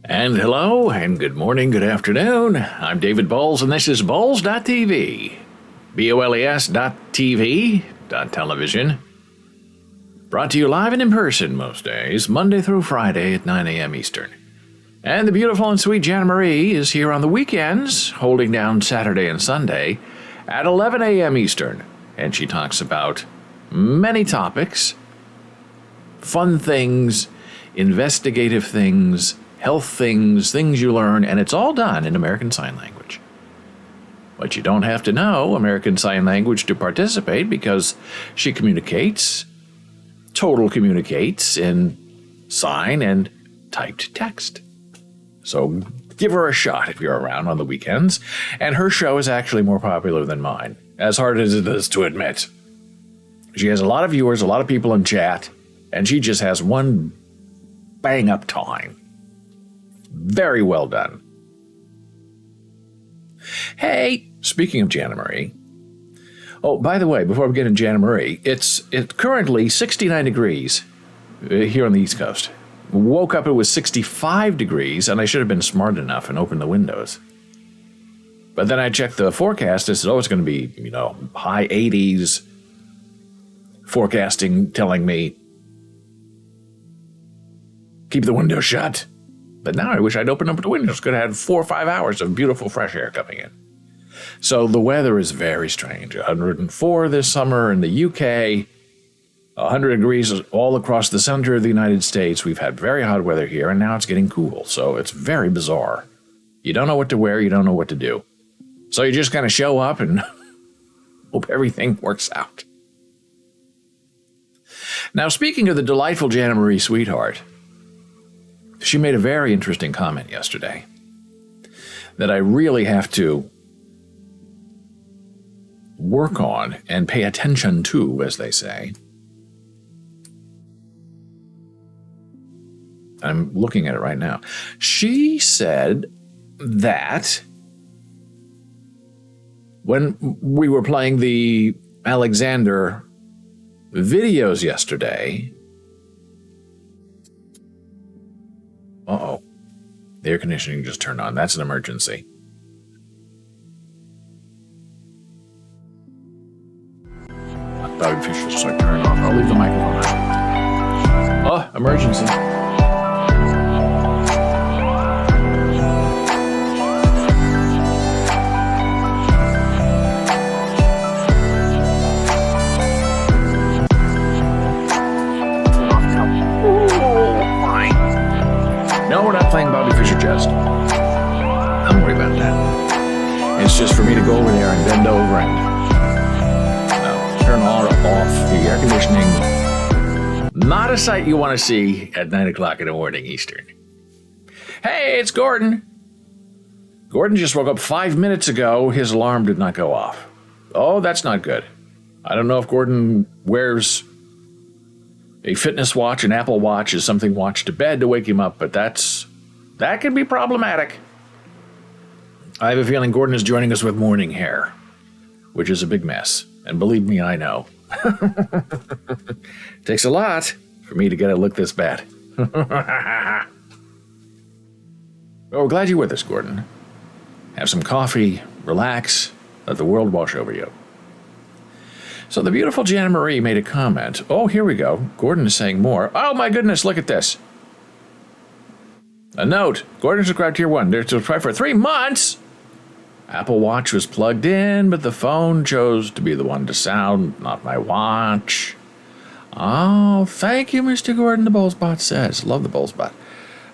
And hello, and good morning, good afternoon. I'm David Bowles, and this is Bowles.tv. BOLES.tv, television. Brought to you live and in person most days, Monday through Friday at 9 a.m. Eastern. And the beautiful and sweet Jana Marie is here on the weekends, holding down Saturday and Sunday at 11 a.m. Eastern. And she talks about many topics, fun things, investigative things, health things, things you learn, and it's all done in American Sign Language. But you don't have to know American Sign Language to participate because she communicates in sign and typed text. So give her a shot if you're around on the weekends, and her show is actually more popular than mine, as hard as it is to admit. She has a lot of viewers, a lot of people in chat, and she just has one bang-up time. Very well done. Hey, speaking of Jana Marie. Oh, by the way, before we get into Jana Marie, it's currently 69 degrees here on the East Coast. Woke up, it was 65 degrees, and I should have been smart enough and opened the windows. But then I checked the forecast. I said, it's going to be, high 80s. Forecasting telling me, keep the window shut. But now I wish I'd opened up the windows. Could have had 4 or 5 hours of beautiful fresh air coming in. So the weather is very strange. 104 this summer in the UK. 100 degrees all across the center of the United States. We've had very hot weather here, and now it's getting cool. So it's very bizarre. You don't know what to wear. You don't know what to do. So you just kind of show up and hope everything works out. Now, speaking of the delightful Jana Marie Sweetheart, she made a very interesting comment yesterday that I really have to work on and pay attention to, as they say. I'm looking at it right now. She said that when we were playing the Alexander videos yesterday, uh-oh, the air conditioning just turned on. That's an emergency. I thought it should start turning off. I'll leave the microphone on. Oh, emergency. No, we're not playing Bobby Fischer Just. Don't worry about that. It's just for me to go over there and bend over and turn off the air conditioning. Not a sight you want to see at 9 o'clock in the morning Eastern. Hey, it's Gordon. Gordon just woke up 5 minutes ago. His alarm did not go off. Oh, that's not good. I don't know if Gordon wears a fitness watch, an Apple Watch, is something watch to bed to wake him up, but that can be problematic. I have a feeling Gordon is joining us with morning hair, which is a big mess. And believe me, I know. Takes a lot for me to get it look this bad. Well, we're glad you're with us, Gordon. Have some coffee, relax, let the world wash over you. So the beautiful Jana Marie made a comment. Oh, here we go. Gordon is saying more. Oh, my goodness, look at this. A note. Gordon subscribed to Tier 1. They're subscribed for 3 months. Apple Watch was plugged in, but the phone chose to be the one to sound, not my watch. Oh, thank you, Mr. Gordon, the Bowlesbot says. Love the Bowlesbot.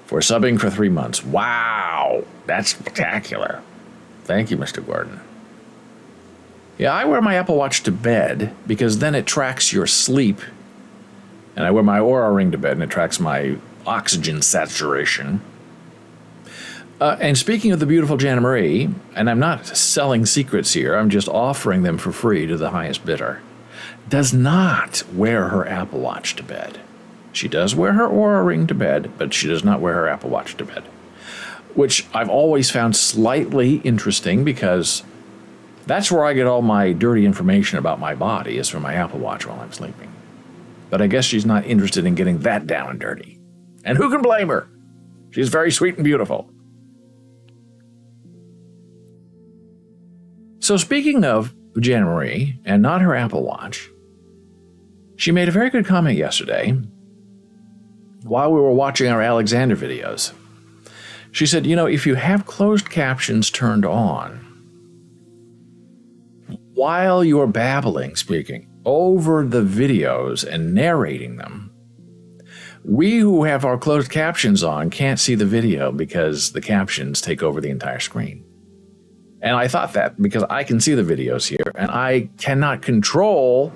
For subbing for 3 months. Wow, that's spectacular. Thank you, Mr. Gordon. Yeah, I wear my Apple Watch to bed because then it tracks your sleep. And I wear my Oura Ring to bed and it tracks my oxygen saturation. And speaking of the beautiful Jana Marie, and I'm not selling secrets here, I'm just offering them for free to the highest bidder, does not wear her Apple Watch to bed. She does wear her Oura Ring to bed, but she does not wear her Apple Watch to bed. Which I've always found slightly interesting because that's where I get all my dirty information about my body, is from my Apple Watch while I'm sleeping. But I guess she's not interested in getting that down and dirty. And who can blame her? She's very sweet and beautiful. So speaking of Jana Marie and not her Apple Watch, she made a very good comment yesterday while we were watching our Alexander videos. She said, if you have closed captions turned on, while you're speaking over the videos and narrating them, we who have our closed captions on can't see the video because the captions take over the entire screen. And I thought that because I can see the videos here and I cannot control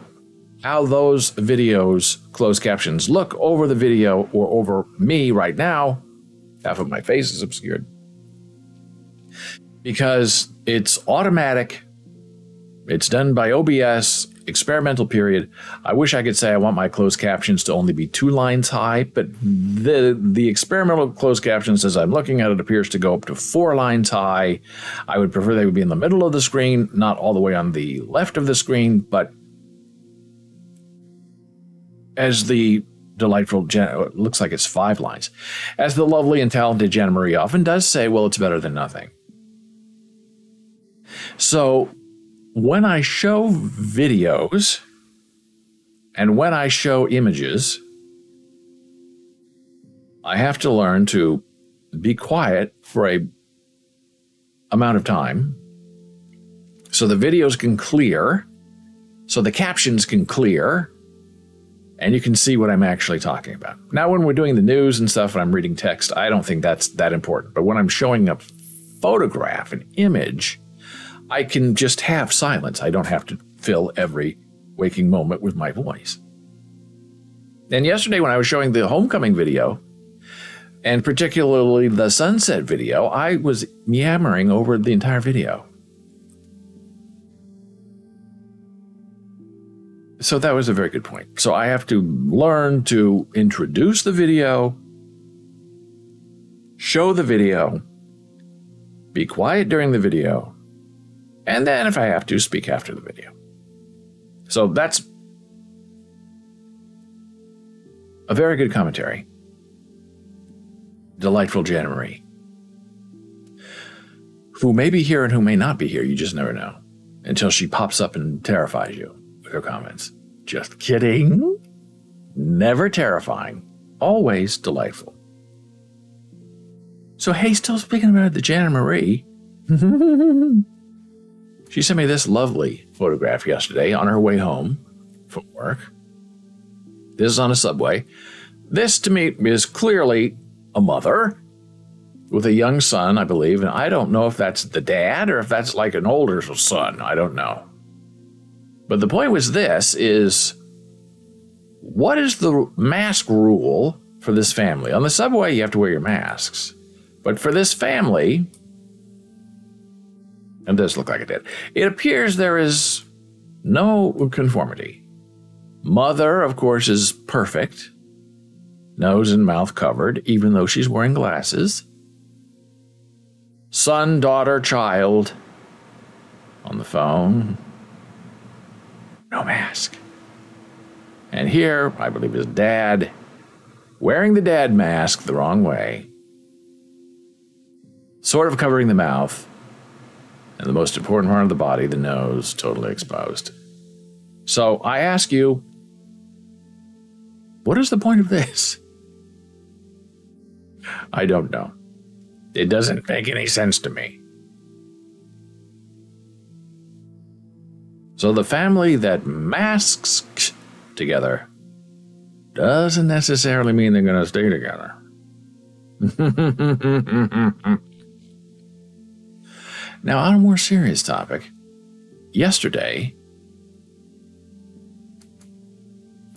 how those videos, closed captions, look over the video or over me right now. Half of my face is obscured. Because it's automatic. It's done by OBS, experimental period. I wish I could say I want my closed captions to only be 2 lines high, but the experimental closed captions, as I'm looking at it, appears to go up to 4 lines high. I would prefer they would be in the middle of the screen, not all the way on the left of the screen, but as the delightful, it looks like it's 5 lines. As the lovely and talented Jana Marie often does say, well, it's better than nothing. So when I show videos and when I show images, I have to learn to be quiet for a amount of time so the videos can clear, so the captions can clear, and you can see what I'm actually talking about. Now, when we're doing the news and stuff and I'm reading text, I don't think that's that important. But when I'm showing a photograph, an image, I can just have silence. I don't have to fill every waking moment with my voice. And yesterday when I was showing the homecoming video, and particularly the sunset video, I was yammering over the entire video. So that was a very good point. So I have to learn to introduce the video, show the video, be quiet during the video, and then if I have to, speak after the video. So that's a very good commentary. Delightful Jana Marie, who may be here and who may not be here. You just never know until she pops up and terrifies you with her comments. Just kidding. Never terrifying. Always delightful. So, hey, still speaking about the Jana Marie. She sent me this lovely photograph yesterday on her way home from work. This is on a subway. This, to me, is clearly a mother with a young son, I believe. And I don't know if that's the dad or if that's like an older son. I don't know. But the point was this, is what is the mask rule for this family? On the subway, you have to wear your masks. But for this family, it does look like it did, it appears there is no conformity. Mother, of course, is perfect. Nose and mouth covered, even though she's wearing glasses. Son, daughter, child on the phone. No mask. And here, I believe, is dad wearing the dad mask the wrong way, sort of covering the mouth, and the most important part of the body, the nose, totally exposed. So I ask you, what is the point of this? I don't know. It doesn't make any sense to me. So the family that masks together doesn't necessarily mean they're going to stay together. Now, on a more serious topic, yesterday,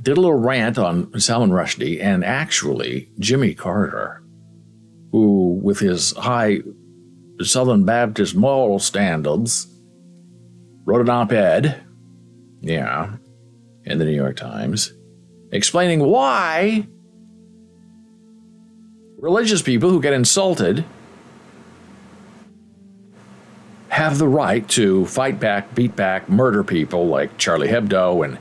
did a little rant on Salman Rushdie and actually Jimmy Carter, who, with his high Southern Baptist moral standards, wrote an op-ed, in the New York Times, explaining why religious people who get insulted have the right to fight back, beat back, murder people like Charlie Hebdo and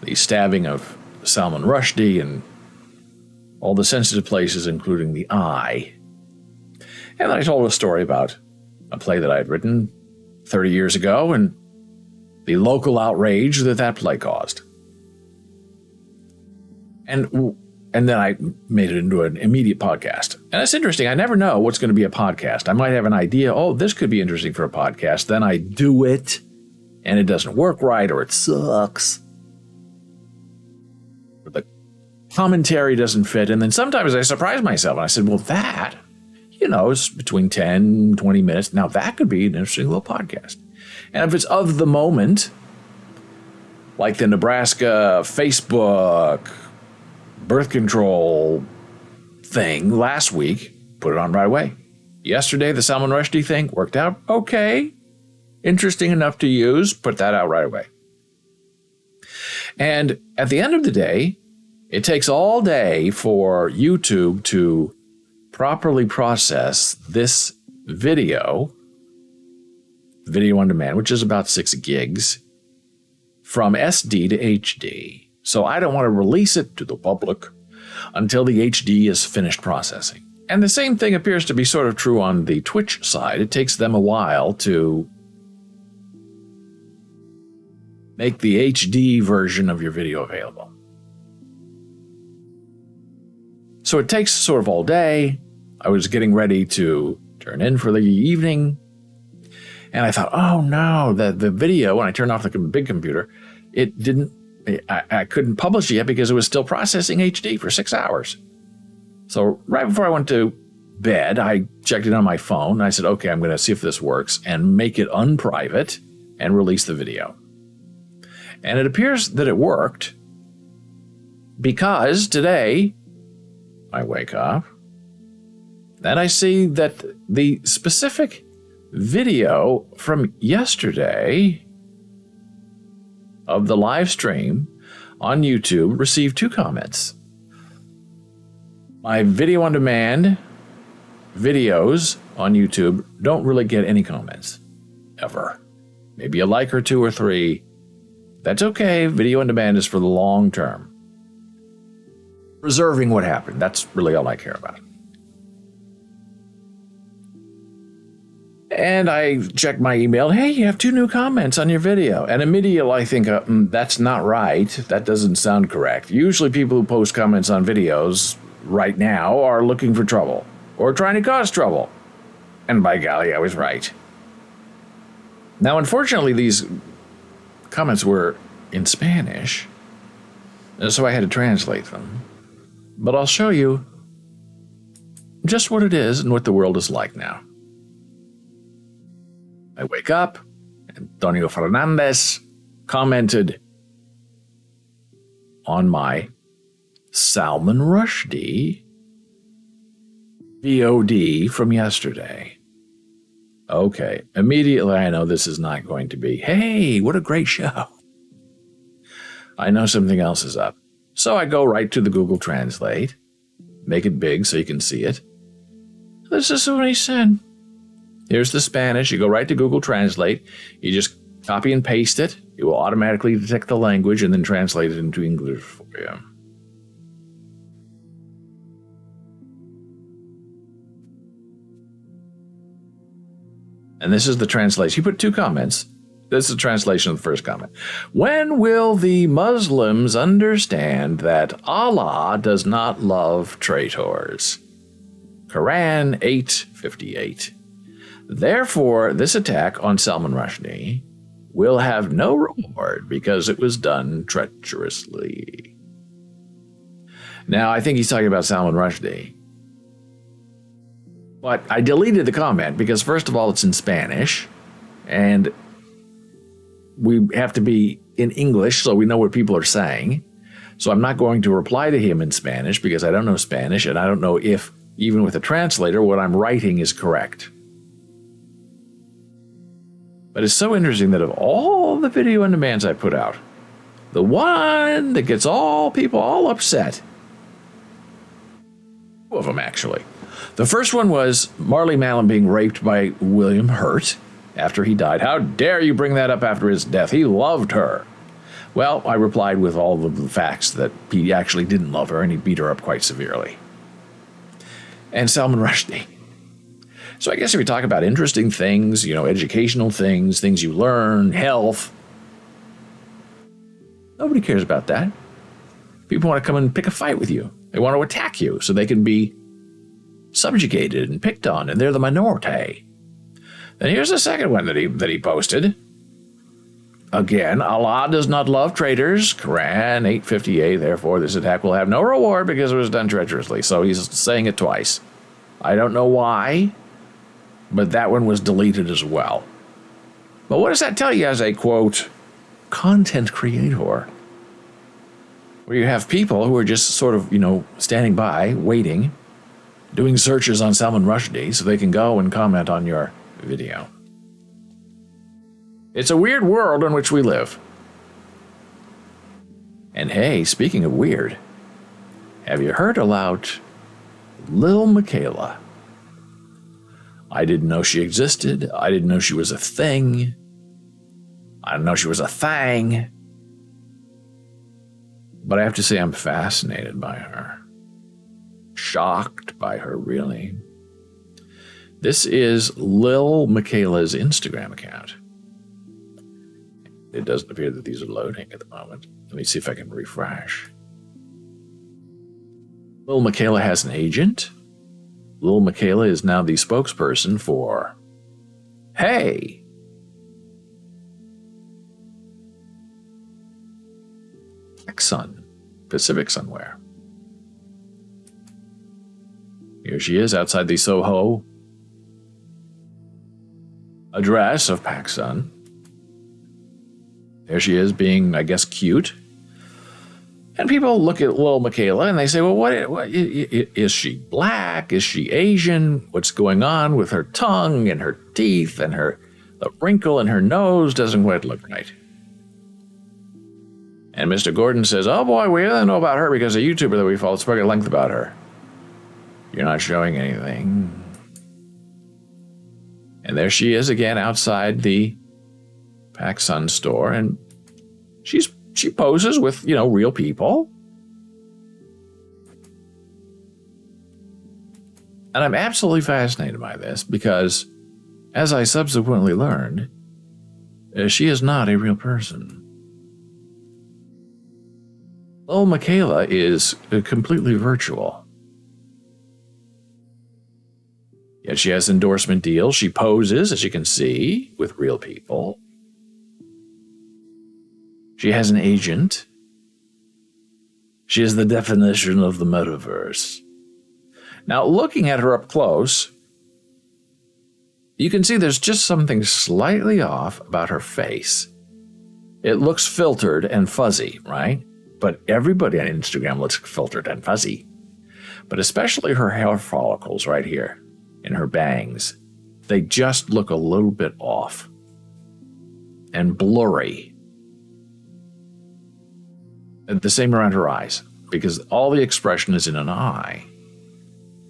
the stabbing of Salman Rushdie and all the sensitive places, including the eye. And then I told a story about a play that I had written 30 years ago and the local outrage that play caused. And then I made it into an immediate podcast. And it's interesting. I never know what's going to be a podcast. I might have an idea. Oh, this could be interesting for a podcast. Then I do it and it doesn't work right, or it sucks, or the commentary doesn't fit. And then sometimes I surprise myself and I said, well, that, is between 10, 20 minutes. Now that could be an interesting little podcast. And if it's of the moment, like the Nebraska Facebook birth control thing last week, put it on right away. Yesterday, the Salman Rushdie thing worked out okay. Interesting enough to use, put that out right away. And at the end of the day, it takes all day for YouTube to properly process this video on demand, which is about 6 gigs, from SD to HD. So I don't want to release it to the public until the HD is finished processing. And the same thing appears to be sort of true on the Twitch side. It takes them a while to make the HD version of your video available. So it takes sort of all day. I was getting ready to turn in for the evening, and I thought, oh no, the video, when I turned off the big computer, I couldn't publish it yet because it was still processing HD for 6 hours. So right before I went to bed, I checked it on my phone, and I said, okay, I'm going to see if this works and make it unprivate and release the video. And it appears that it worked, because today I wake up and I see that the specific video from yesterday of the live stream on YouTube received 2 comments. My video on demand videos on YouTube don't really get any comments, ever. Maybe a like or 2 or 3. That's okay. Video on demand is for the long term. Preserving what happened. That's really all I care about. And I checked my email. Hey, you have 2 new comments on your video. And immediately I think, that's not right. That doesn't sound correct. Usually people who post comments on videos right now are looking for trouble or trying to cause trouble. And by golly, I was right. Now, unfortunately, these comments were in Spanish, so I had to translate them. But I'll show you just what it is and what the world is like now. I wake up, Antonio Fernandez commented on my Salman Rushdie VOD from yesterday. Okay, immediately I know this is not going to be, hey, what a great show. I know something else is up. So I go right to the Google Translate, make it big so you can see it. This is what he said. Here's the Spanish. You go right to Google Translate. You just copy and paste it. It will automatically detect the language and then translate it into English for you. And this is the translation. You put 2 comments. This is the translation of the first comment. When will the Muslims understand that Allah does not love traitors? Quran 8:58. Therefore, this attack on Salman Rushdie will have no reward because it was done treacherously. Now, I think he's talking about Salman Rushdie. But I deleted the comment because, first of all, it's in Spanish, and we have to be in English so we know what people are saying. So I'm not going to reply to him in Spanish because I don't know Spanish, and I don't know if, even with a translator, what I'm writing is correct. But it's so interesting that of all the video on demands I put out, the one that gets all people all upset, 2 of them actually. The first one was Marlee Matlin being raped by William Hurt after he died. How dare you bring that up after his death? He loved her. Well, I replied with all of the facts that he actually didn't love her and he beat her up quite severely. And Salman Rushdie. So I guess if we talk about interesting things, educational things, things you learn, health, nobody cares about that. People want to come and pick a fight with you. They want to attack you so they can be subjugated and picked on, and they're the minority. Then here's the second one that he posted. Again, Allah does not love traitors. Quran 8:58. Therefore, this attack will have no reward because it was done treacherously. So he's saying it twice. I don't know why, but that one was deleted as well. But what does that tell you as a, quote, content creator? Where you have people who are just sort of, standing by, waiting, doing searches on Salman Rushdie so they can go and comment on your video. It's a weird world in which we live. And hey, speaking of weird, have you heard about Lil Miquela? I didn't know she existed. I didn't know she was a thing. I didn't know she was a thing. But I have to say I'm fascinated by her. Shocked by her, really. This is Lil Miquela's Instagram account. It doesn't appear that these are loading at the moment. Let me see if I can refresh. Lil Miquela has an agent. Lil Miquela is now the spokesperson for Hey! PacSun, Pacific Sunwear. Here she is outside the Soho address of PacSun. There she is being, I guess, cute. And people look at Lil Miquela and they say, well, what is she black? Is she Asian? What's going on with her tongue and her teeth and the wrinkle in her nose doesn't quite look right. And Mr. Gordon says, oh boy, we only know about her because a YouTuber that we follow spoke at length about her. You're not showing anything. And there she is again outside the PacSun store, and she poses with, real people. And I'm absolutely fascinated by this because, as I subsequently learned, she is not a real person. Lil Miquela is completely virtual. Yet she has endorsement deals. She poses, as you can see, with real people. She has an agent. She is the definition of the metaverse. Now, looking at her up close, you can see there's just something slightly off about her face. It looks filtered and fuzzy, right? But everybody on Instagram looks filtered and fuzzy. But especially her hair follicles right here in her bangs, they just look a little bit off and blurry. And the same around her eyes, because all the expression is in an eye.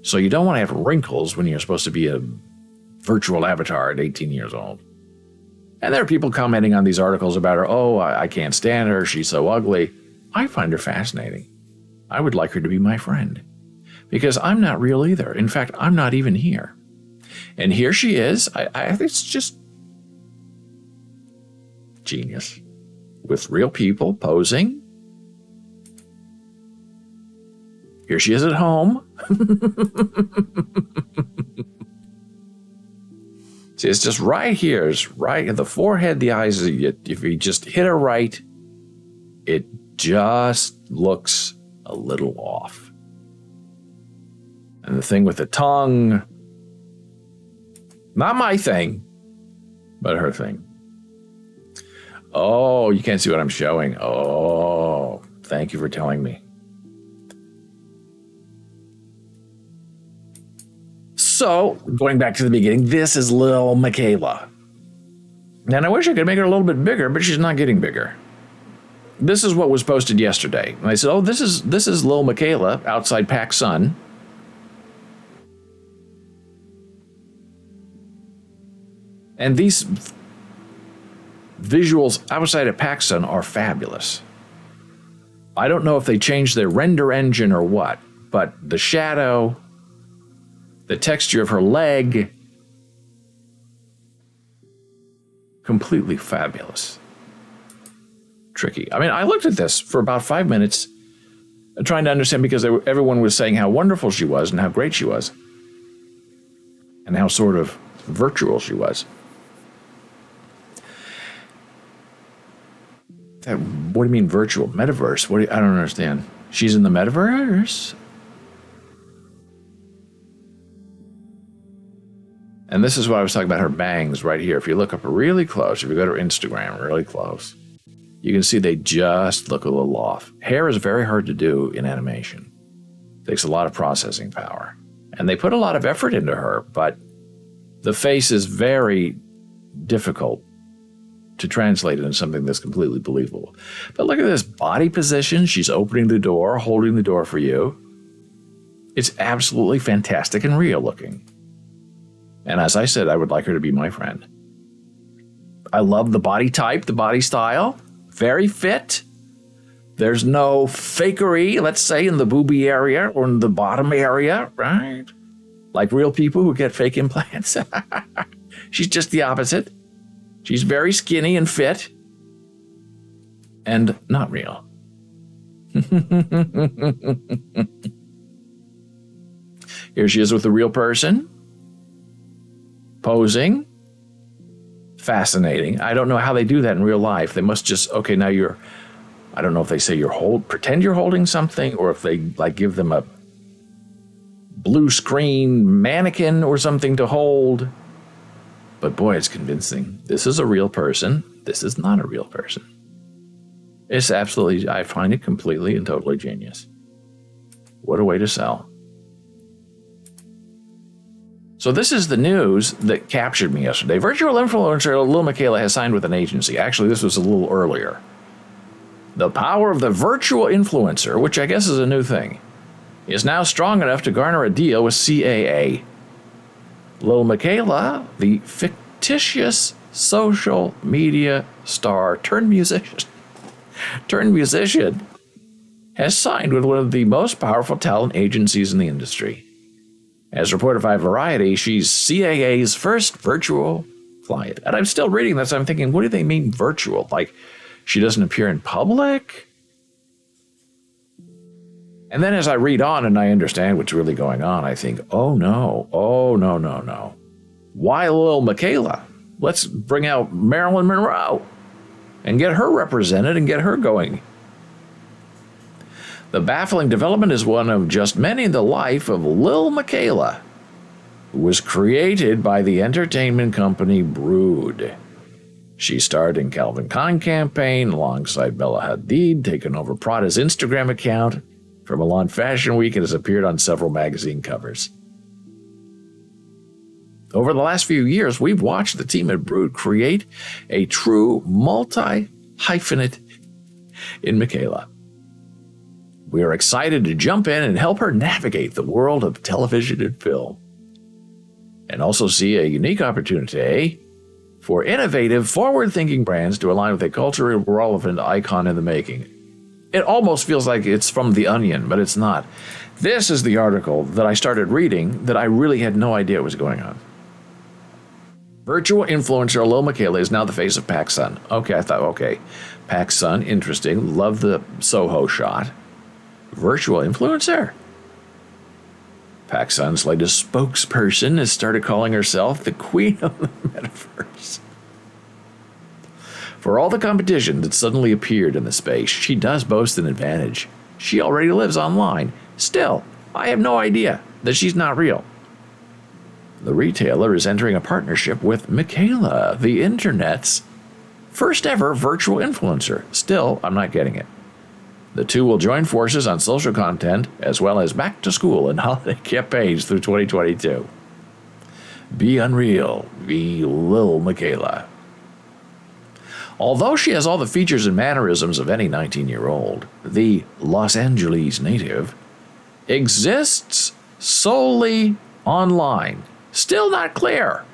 So you don't want to have wrinkles when you're supposed to be a virtual avatar at 18 years old. And there are people commenting on these articles about her. Oh, I can't stand her. She's so ugly. I find her fascinating. I would like her to be my friend. Because I'm not real either. In fact, I'm not even here. And here she is. I think it's just genius. With real people posing. Here she is at home. See, it's just right here. It's right at the forehead, the eyes. If you just hit her right, it just looks a little off. And the thing with the tongue, not my thing, but her thing. Oh, you can't see what I'm showing. Oh, thank you for telling me. So, going back to the beginning, this is Lil Miquela. And I wish I could make her a little bit bigger, but she's not getting bigger. This is what was posted yesterday. And I said, oh, this is Lil Miquela outside PacSun. And these visuals outside of PacSun are fabulous. I don't know if they changed their render engine or what, but the shadow, the texture of her leg, Completely fabulous. Tricky. I mean, I looked at this for about 5 minutes trying to understand because everyone was saying how wonderful she was and how great she was and how sort of virtual she was. What do you mean virtual? Metaverse? I don't understand. She's in the metaverse? And this is what I was talking about, her bangs right here. If you look up really close, if you go to her Instagram really close, you can see they just look a little off. Hair is very hard to do in animation. It takes a lot of processing power. And they put a lot of effort into her, but the face is very difficult to translate into something that's completely believable. But look at this body position. She's opening the door, holding the door for you. It's absolutely fantastic and real looking. And as I said, I would like her to be my friend. I love the body type, the body style. Very fit. There's no fakery, let's say, in the boobie area or in the bottom area, right? Like real people who get fake implants. She's just the opposite. She's very skinny and fit. And not real. Here she is with a real person. Posing. Fascinating. I don't know how they do that in real life. They must just, okay, now I don't know if they say pretend you're holding something, or if they like give them a blue screen mannequin or something to hold. But boy, it's convincing. This is a real person. This is not a real person. It's absolutely, I find it completely and totally genius. What a way to sell. So this is the news that captured me yesterday. Virtual influencer Lil Miquela has signed with an agency. Actually, this was a little earlier. The power of the virtual influencer, which I guess is a new thing, is now strong enough to garner a deal with CAA. Lil Miquela, the fictitious social media star turned musician, has signed with one of the most powerful talent agencies in the industry. As reported by Variety, she's CAA's first virtual client. And I'm still reading this. I'm thinking, what do they mean virtual? Like, she doesn't appear in public? And then as I read on and I understand what's really going on, I think, oh no. Why Lil Miquela? Let's bring out Marilyn Monroe and get her represented and get her going. The baffling development is one of just many in the life of Lil Miquela, who was created by the entertainment company Brood. She starred in Calvin Klein campaign alongside Bella Hadid, taking over Prada's Instagram account for Milan Fashion Week, and has appeared on several magazine covers. Over the last few years, we've watched the team at Brood create a true multi-hyphenate in Miquela. We are excited to jump in and help her navigate the world of television and film, and also see a unique opportunity for innovative, forward-thinking brands to align with a culturally relevant icon in the making. It almost feels like it's from The Onion, but it's not. This is the article that I started reading that I really had no idea was going on. Virtual influencer Lil Miquela is now the face of PacSun. Okay, I thought, okay, PacSun, interesting. Love the Soho shot. Virtual influencer? PacSun's latest spokesperson has started calling herself the queen of the metaverse. For all the competition that suddenly appeared in the space, she does boast an advantage. She already lives online. Still, I have no idea that she's not real. The retailer is entering a partnership with Miquela, the internet's first ever virtual influencer. Still, I'm not getting it. The two will join forces on social content as well as back to school and holiday campaigns through 2022. Be unreal, be Lil Miquela. Although she has all the features and mannerisms of any 19-year-old, the Los Angeles native exists solely online. Still not clear.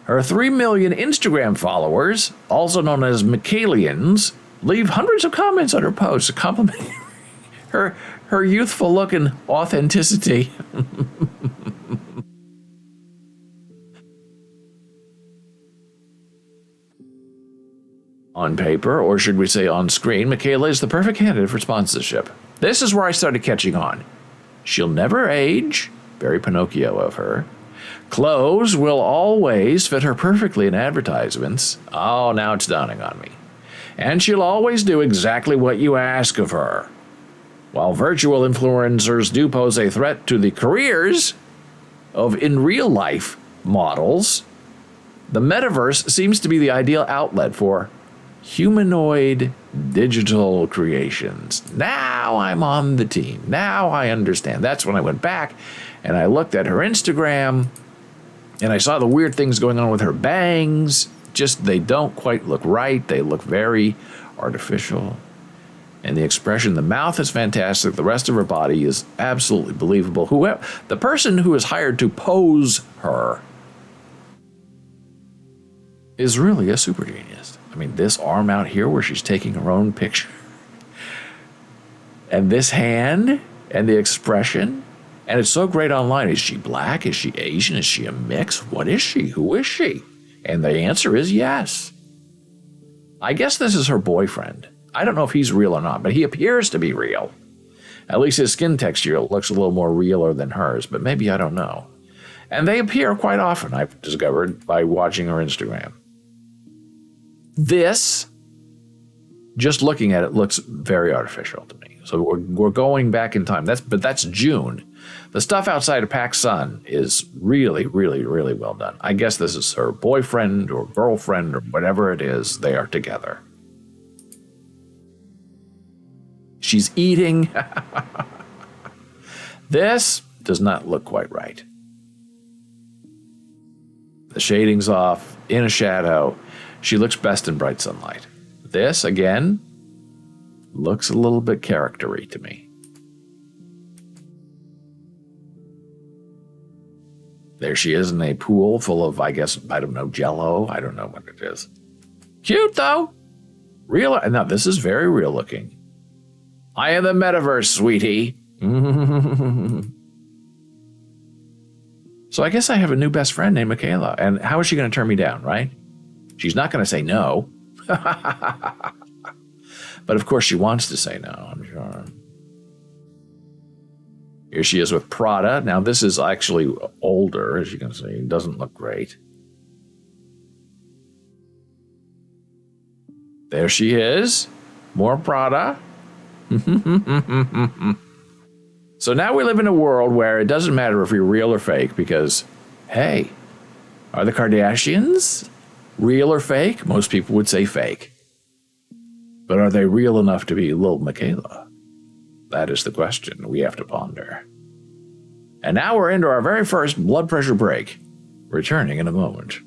Her 3 million Instagram followers, also known as Miquelians, leave hundreds of comments on her posts complimenting her youthful look and authenticity. On paper, or should we say on screen, Michaela is the perfect candidate for sponsorship. This is where I started catching on. She'll never age, very Pinocchio of her. Clothes will always fit her perfectly in advertisements. Oh, now it's dawning on me. And she'll always do exactly what you ask of her. While virtual influencers do pose a threat to the careers of in real life models, the metaverse seems to be the ideal outlet for humanoid digital creations. Now I'm on the team. Now I understand. That's when I went back and I looked at her Instagram and I saw the weird things going on with her bangs. Just, they don't quite look right. They look very artificial. And the expression, the mouth is fantastic. The rest of her body is absolutely believable. Whoever, the person who is hired to pose her is really a super genius. I mean, this arm out here where she's taking her own picture, and this hand, and the expression, and it's so great online. Is she black? Is she Asian? Is she a mix? What is she? Who is she? And the answer is yes. I guess this is her boyfriend. I don't know if he's real or not, but he appears to be real. At least his skin texture looks a little more realer than hers, but maybe I don't know. And they appear quite often, I've discovered, by watching her Instagram. This, just looking at it, looks very artificial to me. So we're going back in time. That's June. The stuff outside of PacSun is really, really, really well done. I guess this is her boyfriend or girlfriend or whatever it is. They are together. She's eating. This does not look quite right. The shading's off, in a shadow. She looks best in bright sunlight. This, again, looks a little bit character-y to me. There she is in a pool full of, I guess, I don't know, Jell-O. I don't know what it is. Cute, though. Real. Now, this is very real looking. I am the metaverse, sweetie. So I guess I have a new best friend named Michaela. And how is she going to turn me down, right? She's not going to say no. But of course she wants to say no, I'm sure. Here she is with Prada. Now this is actually older, as you can see. It doesn't look great. There she is. More Prada. So now we live in a world where it doesn't matter if you're real or fake because, hey, are the Kardashians real or fake? Most people would say fake. But are they real enough to be little Michaela? That is the question we have to ponder. And now we're into our very first blood pressure break. Returning in a moment.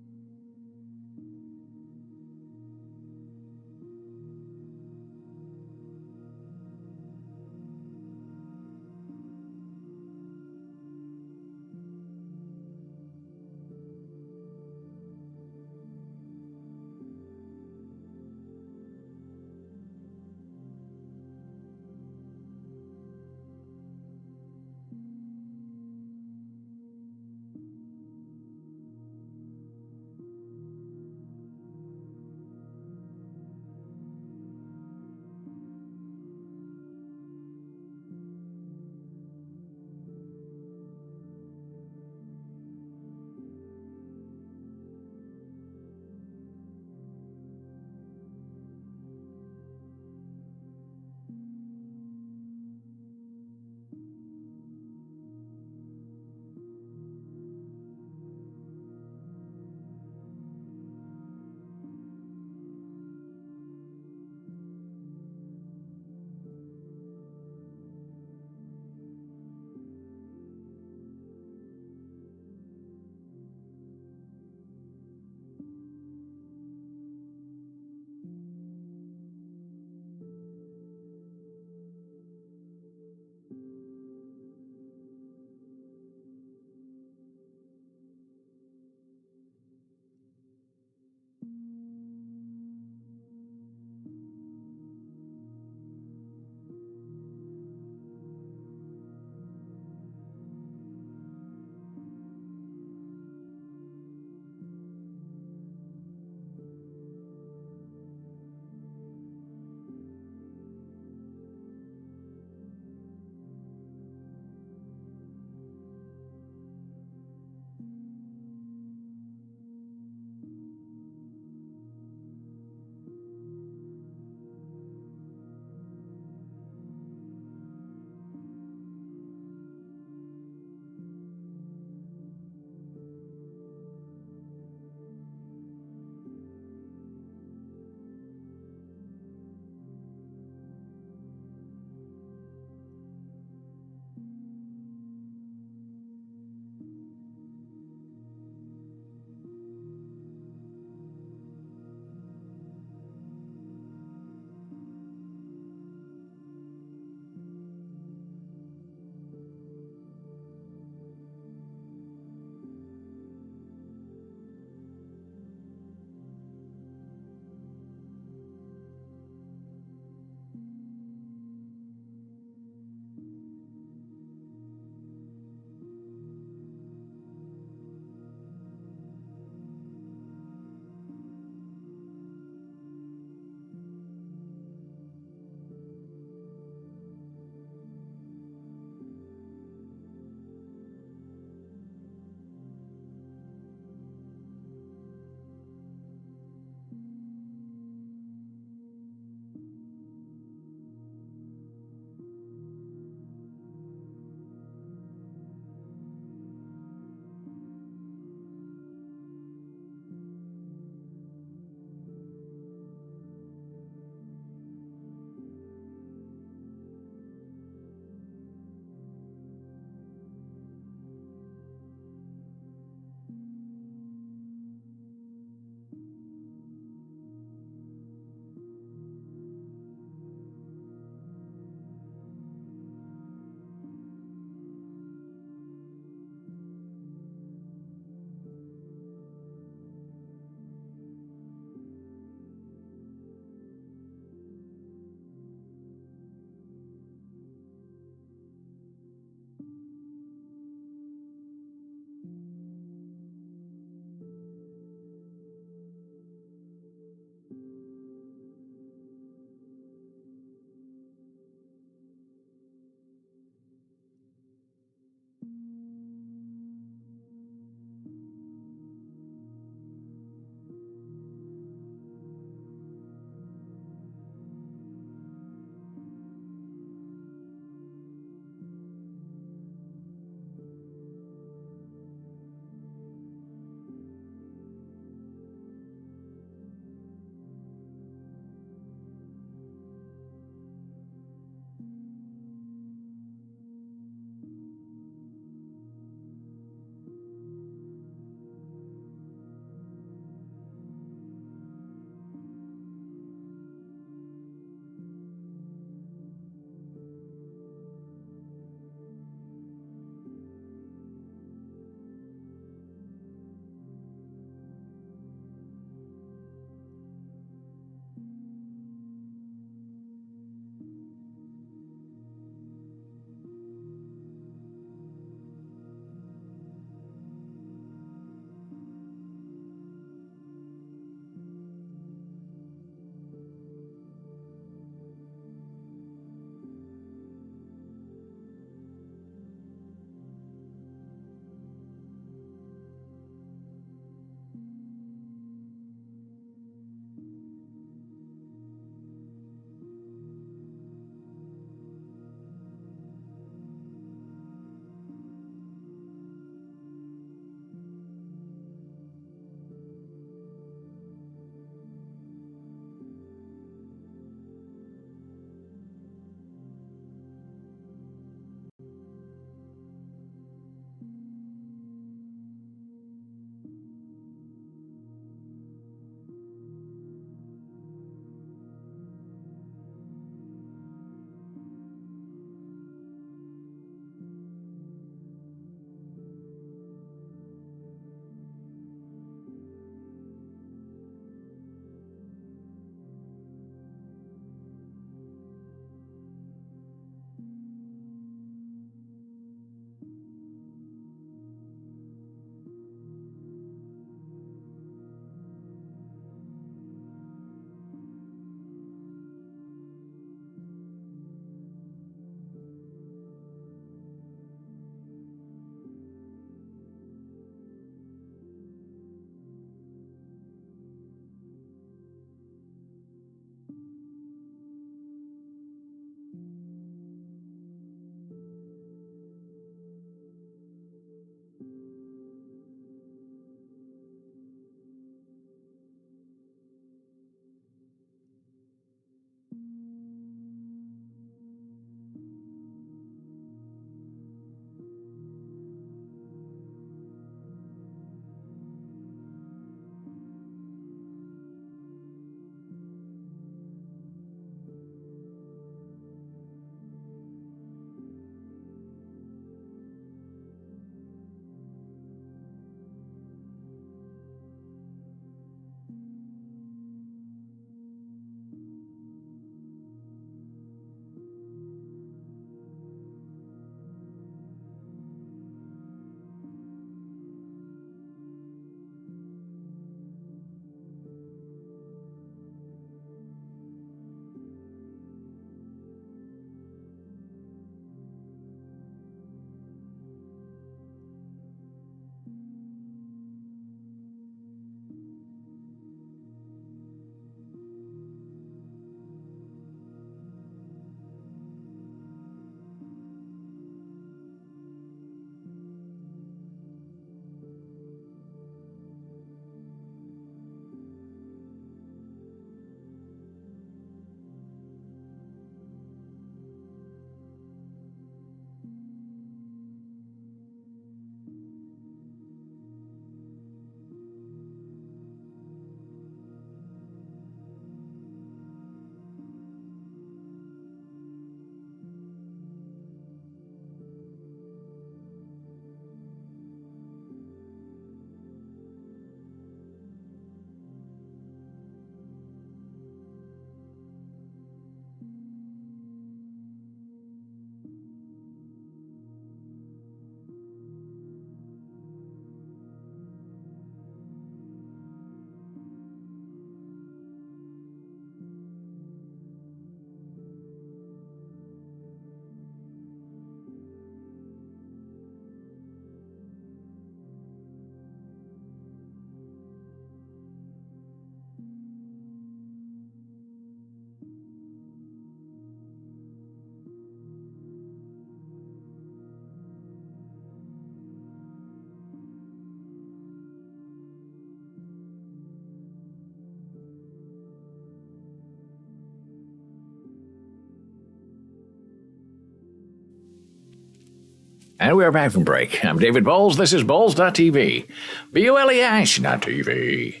And we're back from break. I'm David Bowles. This is Bowles.tv. B-O-L-E-S, not TV.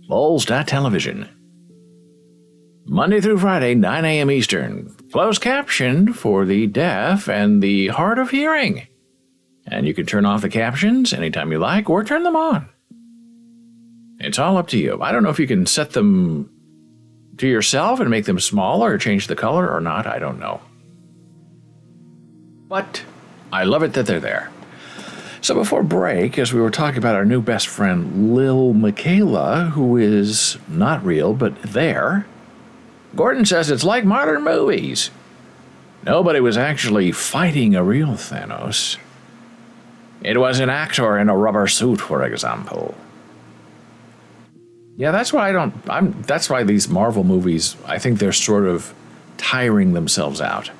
Bowles.television. Monday through Friday, 9 a.m. Eastern. Closed captioned for the deaf and the hard of hearing. And you can turn off the captions anytime you like or turn them on. It's all up to you. I don't know if you can set them to yourself and make them smaller or change the color or not. I don't know. But I love it that they're there. So before break, as we were talking about our new best friend, Lil Michaela, who is not real, but there, Gordon says it's like modern movies. Nobody was actually fighting a real Thanos. It was an actor in a rubber suit, for example. Yeah, that's why that's why these Marvel movies, I think they're sort of tiring themselves out.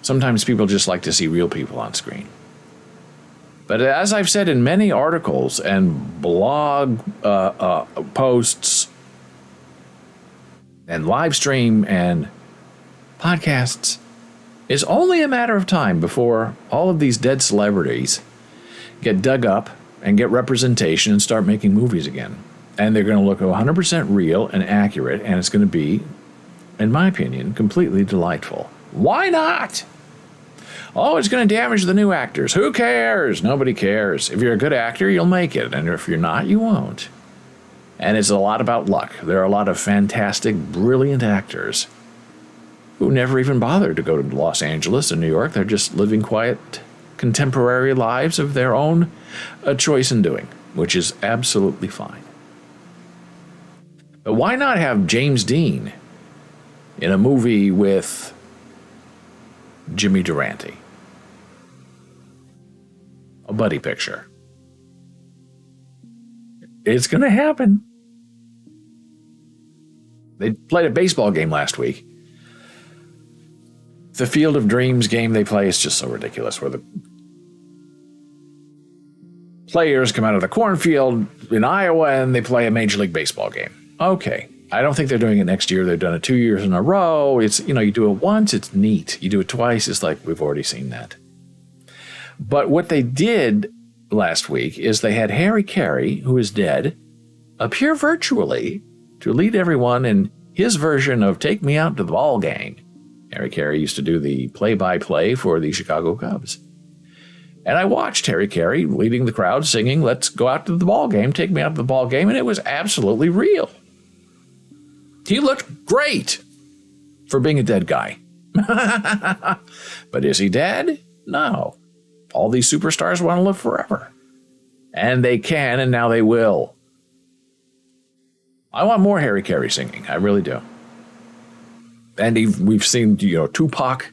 Sometimes people just like to see real people on screen. But as I've said in many articles and blog posts and live stream and podcasts, it's only a matter of time before all of these dead celebrities get dug up and get representation and start making movies again. And they're going to look 100% real and accurate, and it's going to be, in my opinion, completely delightful. Why not? Oh, it's going to damage the new actors. Who cares? Nobody cares. If you're a good actor, you'll make it. And if you're not, you won't. And it's a lot about luck. There are a lot of fantastic, brilliant actors who never even bothered to go to Los Angeles or New York. They're just living quiet, contemporary lives of their own choice in doing, which is absolutely fine. But why not have James Dean in a movie with Jimmy Durante? A buddy picture. It's going to happen. They played a baseball game last week. The Field of Dreams game they play is just so ridiculous, where the players come out of the cornfield in Iowa and they play a Major League Baseball game. Okay. I don't think they're doing it next year. They've done it 2 years in a row. It's, you do it once, it's neat. You do it twice, it's like, we've already seen that. But what they did last week is they had Harry Carey, who is dead, appear virtually to lead everyone in his version of Take Me Out to the Ball Game. Harry Carey used to do the play-by-play for the Chicago Cubs. And I watched Harry Carey leading the crowd singing, "Let's go out to the ball game, take me out to the ball game," and it was absolutely real. He looked great for being a dead guy. But is he dead? No. All these superstars want to live forever. And they can, and now they will. I want more Harry Carey singing. I really do. And we've seen, Tupac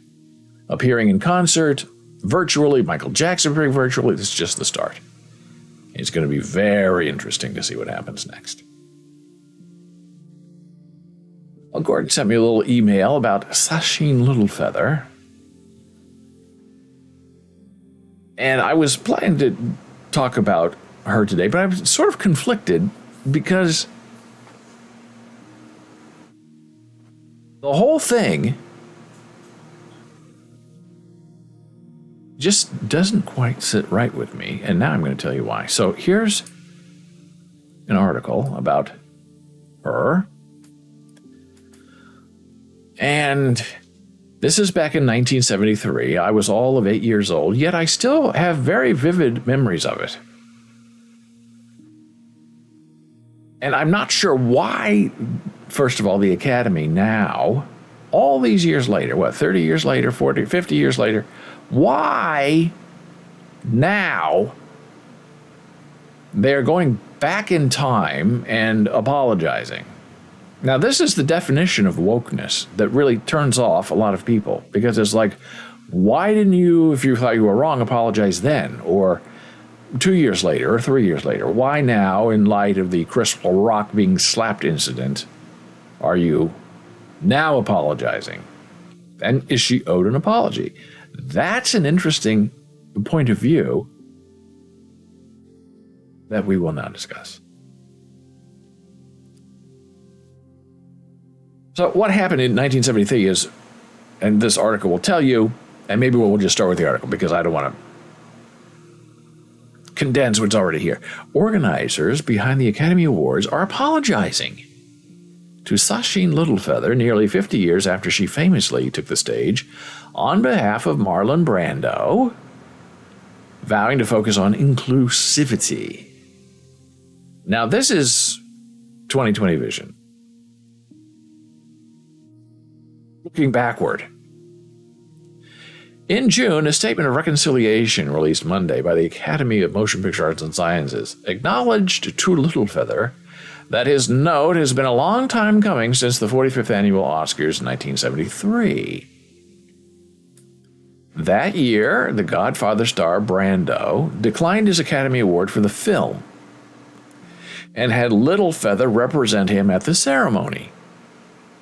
appearing in concert, virtually, Michael Jackson appearing virtually. This is just the start. It's going to be very interesting to see what happens next. Well, Gordon sent me a little email about Sacheen Littlefeather. And I was planning to talk about her today, but I was sort of conflicted because the whole thing just doesn't quite sit right with me, and now I'm going to tell you why. So here's an article about her, and this is back in 1973. I was all of 8 years old, yet I still have very vivid memories of it. And I'm not sure why, first of all, the Academy now, all these years later, 30 years later, 40, 50 years later, why now they're going back in time and apologizing. Now, this is the definition of wokeness that really turns off a lot of people, because it's like, why didn't you, if you thought you were wrong, apologize then? Or 2 years later or 3 years later? Why now, in light of the Crystal Rock being slapped incident, are you now apologizing? And is she owed an apology? That's an interesting point of view that we will now discuss. So what happened in 1973 is, and this article will tell you, And maybe we'll just start with the article because I don't want to condense what's already here. Organizers behind the Academy Awards are apologizing to Sacheen Littlefeather nearly 50 years after she famously took the stage on behalf of Marlon Brando, vowing to focus on inclusivity. Now, this is 2020 vision. Looking backward. In June, a statement of reconciliation released Monday by the Academy of Motion Picture Arts and Sciences acknowledged to Littlefeather that his note has been a long time coming since the 45th annual Oscars in 1973. That year, the Godfather star Brando declined his Academy Award for the film and had Littlefeather represent him at the ceremony.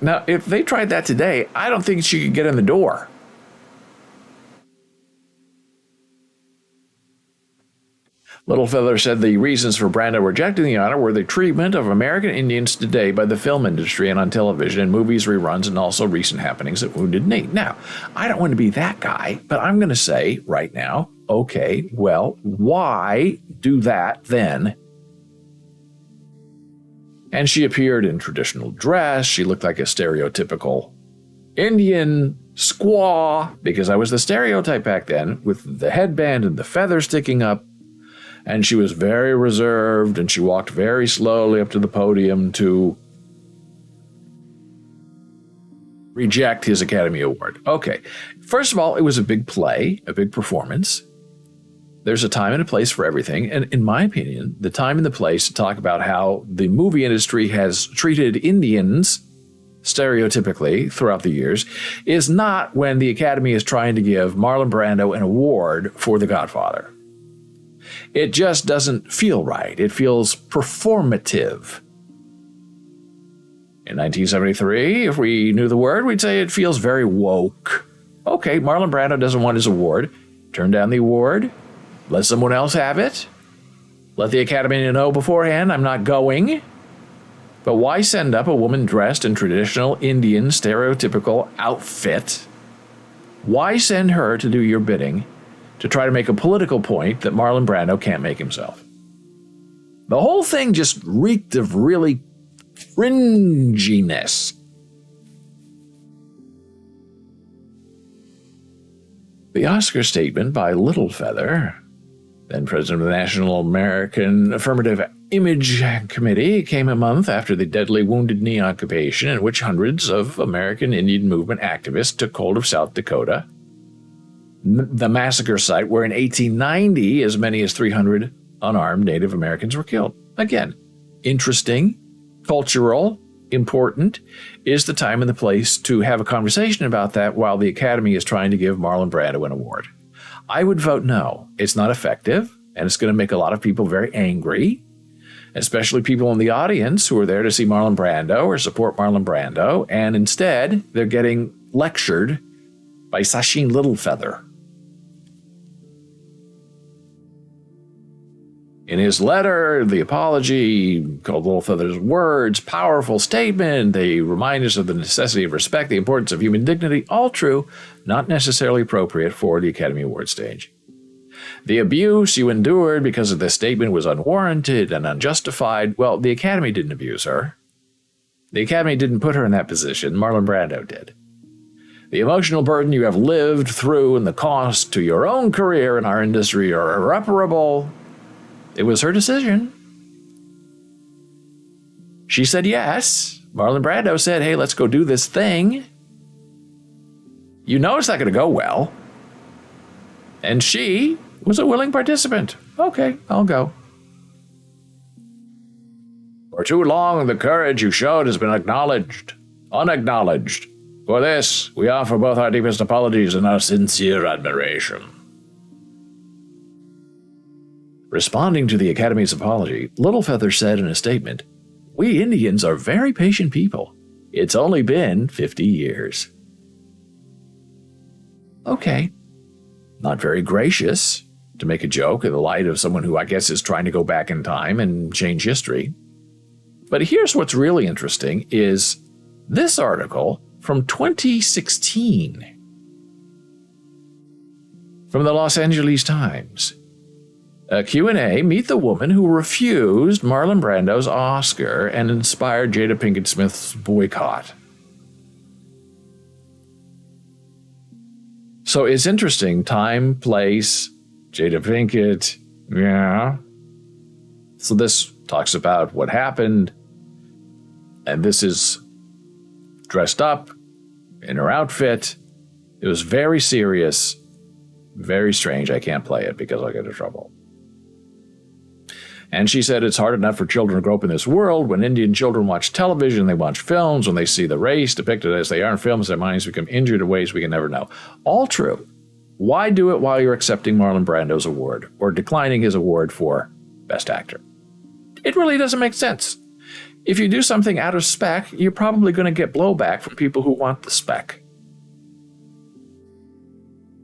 Now, if they tried that today, I don't think she could get in the door. Littlefeather said the reasons for Brando rejecting the honor were the treatment of American Indians today by the film industry and on television and movies, reruns, and also recent happenings at Wounded Knee. Now, I don't want to be that guy, but I'm going to say right now, okay, well, why do that then? And she appeared in traditional dress. She looked like a stereotypical Indian squaw, because I was the stereotype back then, with the headband and the feather sticking up. And she was very reserved, and she walked very slowly up to the podium to reject his Academy Award. Okay, first of all, it was a big play, a big performance. There's a time and a place for everything. And in my opinion, the time and the place to talk about how the movie industry has treated Indians stereotypically throughout the years is not when the Academy is trying to give Marlon Brando an award for The Godfather. It just doesn't feel right. It feels performative. In 1973, if we knew the word, we'd say it feels very woke. Okay, Marlon Brando doesn't want his award. Turn down the award. Let someone else have it. Let the Academy know beforehand, I'm not going. But why send up a woman dressed in traditional Indian stereotypical outfit? Why send her to do your bidding to try to make a political point that Marlon Brando can't make himself? The whole thing just reeked of really fringiness. The Oscar statement by Littlefeather, then president of the National American Affirmative Image Committee, came a month after the deadly Wounded Knee occupation in which hundreds of American Indian movement activists took hold of South Dakota, the massacre site where in 1890 as many as 300 unarmed Native Americans were killed. Again, interesting, cultural, important. Is the time and the place to have a conversation about that while the Academy is trying to give Marlon Brando an award? I would vote no. It's not effective, and it's going to make a lot of people very angry, especially people in the audience who are there to see Marlon Brando or support Marlon Brando, and instead they're getting lectured by Sacheen Littlefeather. In his letter, the apology, called Littlefeather's words, powerful statement, they remind us of the necessity of respect, the importance of human dignity, all true, not necessarily appropriate for the Academy Award stage. The abuse you endured because of this statement was unwarranted and unjustified. Well, the Academy didn't abuse her. The Academy didn't put her in that position. Marlon Brando did. The emotional burden you have lived through and the cost to your own career in our industry are irreparable. It was her decision. She said yes. Marlon Brando said, hey, let's go do this thing. You know it's not going to go well. And she was a willing participant. Okay, I'll go. For too long, the courage you showed has been unacknowledged. For this, we offer both our deepest apologies and our sincere admiration. Responding to the Academy's apology, Littlefeather said in a statement, we Indians are very patient people. It's only been 50 years. Okay. Not very gracious to make a joke in the light of someone who I guess is trying to go back in time and change history. But here's what's really interesting is this article from 2016. From the Los Angeles Times. A Q&A, meet the woman who refused Marlon Brando's Oscar and inspired Jada Pinkett Smith's boycott. So it's interesting. Time, place, Jada Pinkett. Yeah. So this talks about what happened. And this is dressed up in her outfit. It was very serious, very strange. I can't play it because I'll get in trouble. And she said it's hard enough for children to grow up in this world. When Indian children watch television, they watch films. When they see the race depicted as they are in films, their minds become injured in ways we can never know. All true. Why do it while you're accepting Marlon Brando's award or declining his award for Best Actor? It really doesn't make sense. If you do something out of spec, you're probably going to get blowback from people who want the spec.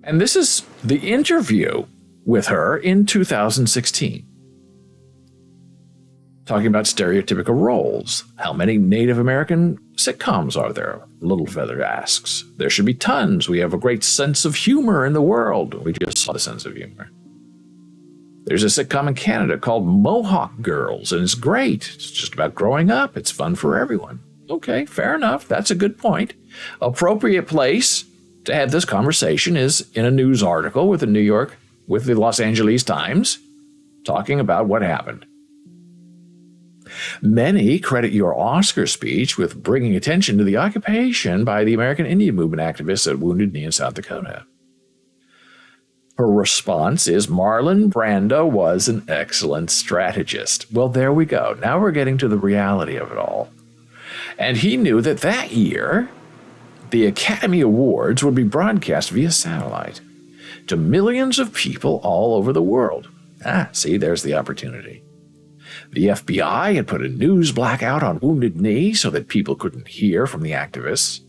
And this is the interview with her in 2016. Talking about stereotypical roles. How many Native American sitcoms are there? Littlefeather asks. There should be tons. We have a great sense of humor in the world. We just saw the sense of humor. There's a sitcom in Canada called Mohawk Girls, and it's great. It's just about growing up. It's fun for everyone. Okay, fair enough. That's a good point. Appropriate place to have this conversation is in a news article with the Los Angeles Times, talking about what happened. Many credit your Oscar speech with bringing attention to the occupation by the American Indian Movement activists at Wounded Knee in South Dakota. Her response is Marlon Brando was an excellent strategist. Well, there we go. Now we're getting to the reality of it all. And he knew that year, the Academy Awards would be broadcast via satellite to millions of people all over the world. See, there's the opportunity. The FBI had put a news blackout on Wounded Knee so that people couldn't hear from the activists.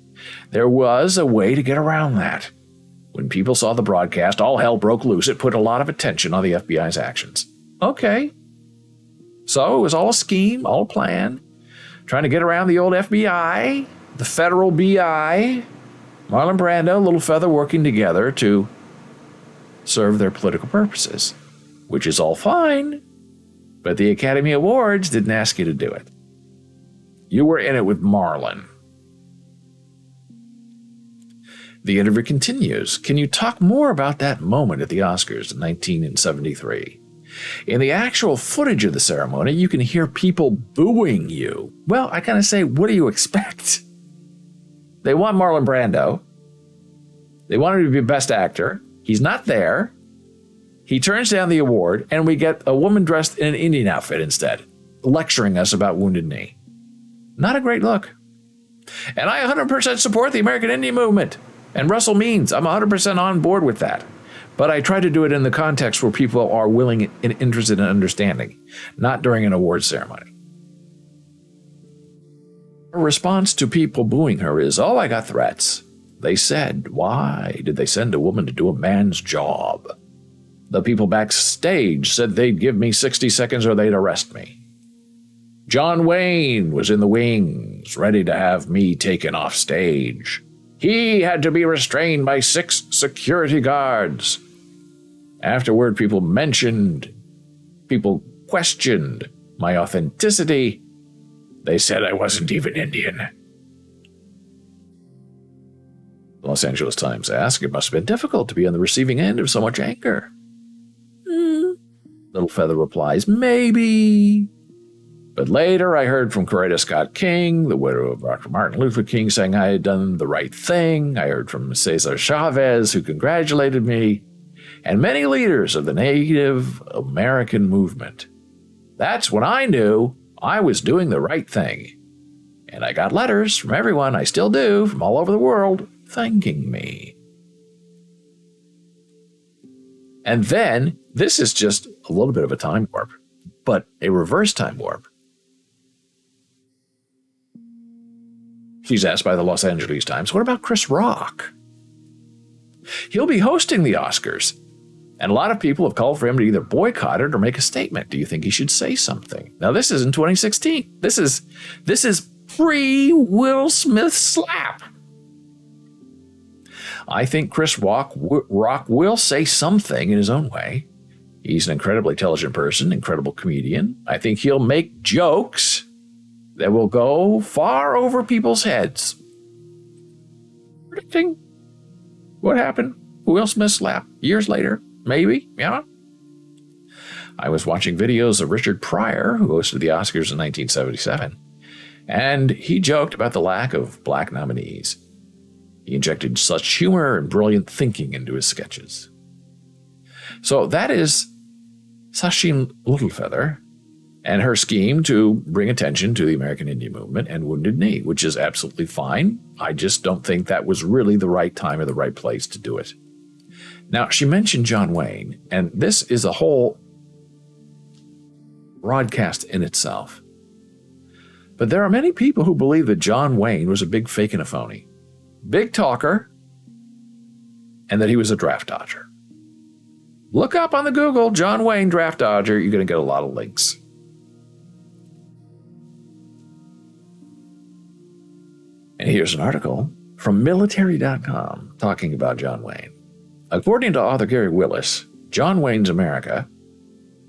There was a way to get around that. When people saw the broadcast, all hell broke loose. It put a lot of attention on the FBI's actions. Okay. So it was all a scheme, all a plan, trying to get around the old FBI, the federal BI, Marlon Brando, Littlefeather working together to serve their political purposes, which is all fine. But the Academy Awards didn't ask you to do it. You were in it with Marlon. The interview continues. Can you talk more about that moment at the Oscars in 1973? In the actual footage of the ceremony, you can hear people booing you. Well, I kind of say, what do you expect? They want Marlon Brando. They want him to be Best Actor. He's not there. He turns down the award, and we get a woman dressed in an Indian outfit instead, lecturing us about Wounded Knee. Not a great look. And I 100% support the American Indian Movement. And Russell Means, I'm 100% on board with that. But I try to do it in the context where people are willing and interested in understanding, not during an awards ceremony. Her response to people booing her is, oh, I got threats. They said, why did they send a woman to do a man's job? The people backstage said they'd give me 60 seconds or they'd arrest me. John Wayne was in the wings, ready to have me taken off stage. He had to be restrained by 6 security guards. Afterward, people questioned my authenticity. They said I wasn't even Indian. The Los Angeles Times asked, it must have been difficult to be on the receiving end of so much anger. Littlefeather replies, maybe. But later I heard from Coretta Scott King, the widow of Dr. Martin Luther King, saying I had done the right thing. I heard from Cesar Chavez, who congratulated me, and many leaders of the Native American movement. That's when I knew I was doing the right thing. And I got letters from everyone, I still do, from all over the world, thanking me. And then, this is just a little bit of a time warp, but a reverse time warp. She's asked by the Los Angeles Times, what about Chris Rock? He'll be hosting the Oscars, and a lot of people have called for him to either boycott it or make a statement. Do you think he should say something? Now, this is in 2016. This is pre-Will Smith slap. I think Chris Rock will say something in his own way. He's an incredibly intelligent person, incredible comedian. I think he'll make jokes that will go far over people's heads. Predicting what happened? Will Smith's slap years later, maybe, yeah. I was watching videos of Richard Pryor, who hosted the Oscars in 1977, and he joked about the lack of black nominees. He injected such humor and brilliant thinking into his sketches. So that is Sacheen Littlefeather and her scheme to bring attention to the American Indian movement and Wounded Knee, which is absolutely fine. I just don't think that was really the right time or the right place to do it. Now, she mentioned John Wayne, and this is a whole broadcast in itself. But there are many people who believe that John Wayne was a big fake and a phony, big talker, and that he was a draft dodger. Look up on the Google, John Wayne draft dodger. You're going to get a lot of links. And here's an article from military.com talking about John Wayne. According to author Gary Willis, John Wayne's America,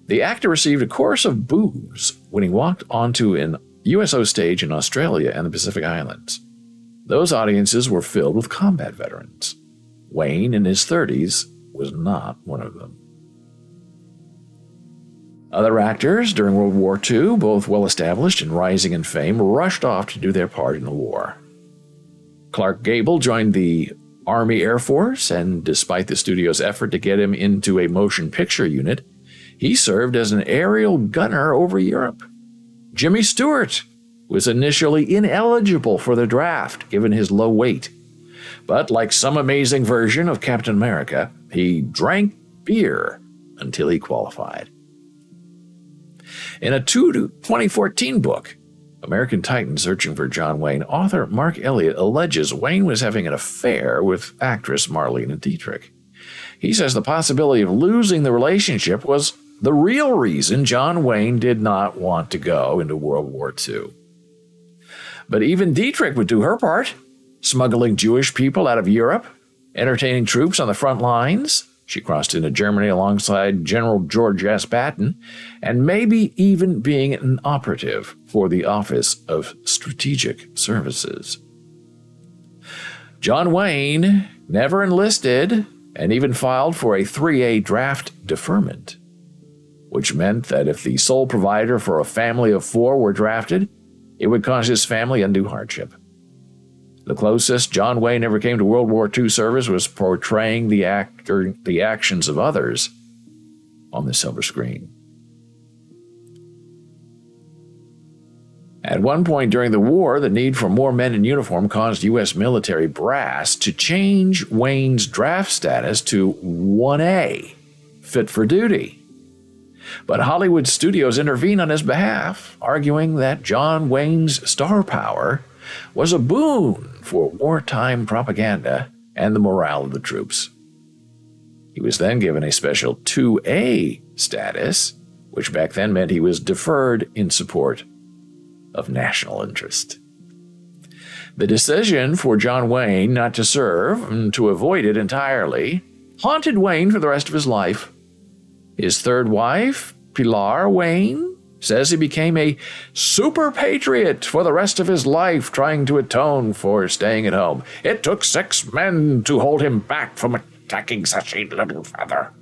the actor received a chorus of boos when he walked onto an USO stage in Australia and the Pacific Islands. Those audiences were filled with combat veterans. Wayne, in his 30s, was not one of them. Other actors during World War II, both well-established and rising in fame, rushed off to do their part in the war. Clark Gable joined the Army Air Force, and despite the studio's effort to get him into a motion picture unit, he served as an aerial gunner over Europe. Jimmy Stewart was initially ineligible for the draft, given his low weight. But like some amazing version of Captain America, he drank beer until he qualified. In a 2014 book, American Titan Searching for John Wayne, author Mark Elliott alleges Wayne was having an affair with actress Marlene Dietrich. He says the possibility of losing the relationship was the real reason John Wayne did not want to go into World War II. But even Dietrich would do her part, smuggling Jewish people out of Europe, entertaining troops on the front lines. She crossed into Germany alongside General George S. Patton, and maybe even being an operative for the Office of Strategic Services. John Wayne never enlisted and even filed for a 3A draft deferment, which meant that if the sole provider for a family of 4 were drafted, it would cause his family undue hardship. The closest John Wayne ever came to World War II service was portraying the actions of others on the silver screen. At one point during the war, the need for more men in uniform caused U.S. military brass to change Wayne's draft status to 1A, fit for duty. But Hollywood studios intervened on his behalf, arguing that John Wayne's star power was a boon for wartime propaganda and the morale of the troops. He was then given a special 2A status, which back then meant he was deferred in support of national interest. The decision for John Wayne not to serve and to avoid it entirely haunted Wayne for the rest of his life. His third wife, Pilar Wayne, says he became a super patriot for the rest of his life, trying to atone for staying at home. It took 6 men to hold him back from attacking Sacheen Littlefeather.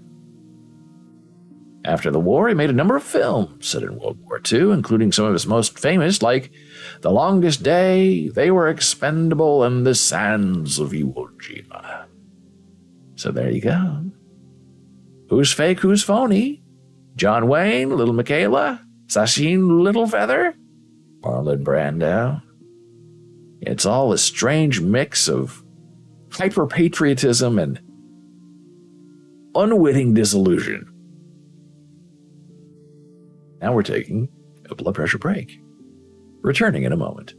After the war, he made a number of films set in World War II, including some of his most famous, like The Longest Day, They Were Expendable, and The Sands of Iwo Jima. So there you go. Who's fake, who's phony? John Wayne, Little Michaela, Sacheen Littlefeather, Marlon Brando. It's all a strange mix of hyper-patriotism and unwitting disillusion. Now we're taking a blood pressure break. Returning in a moment.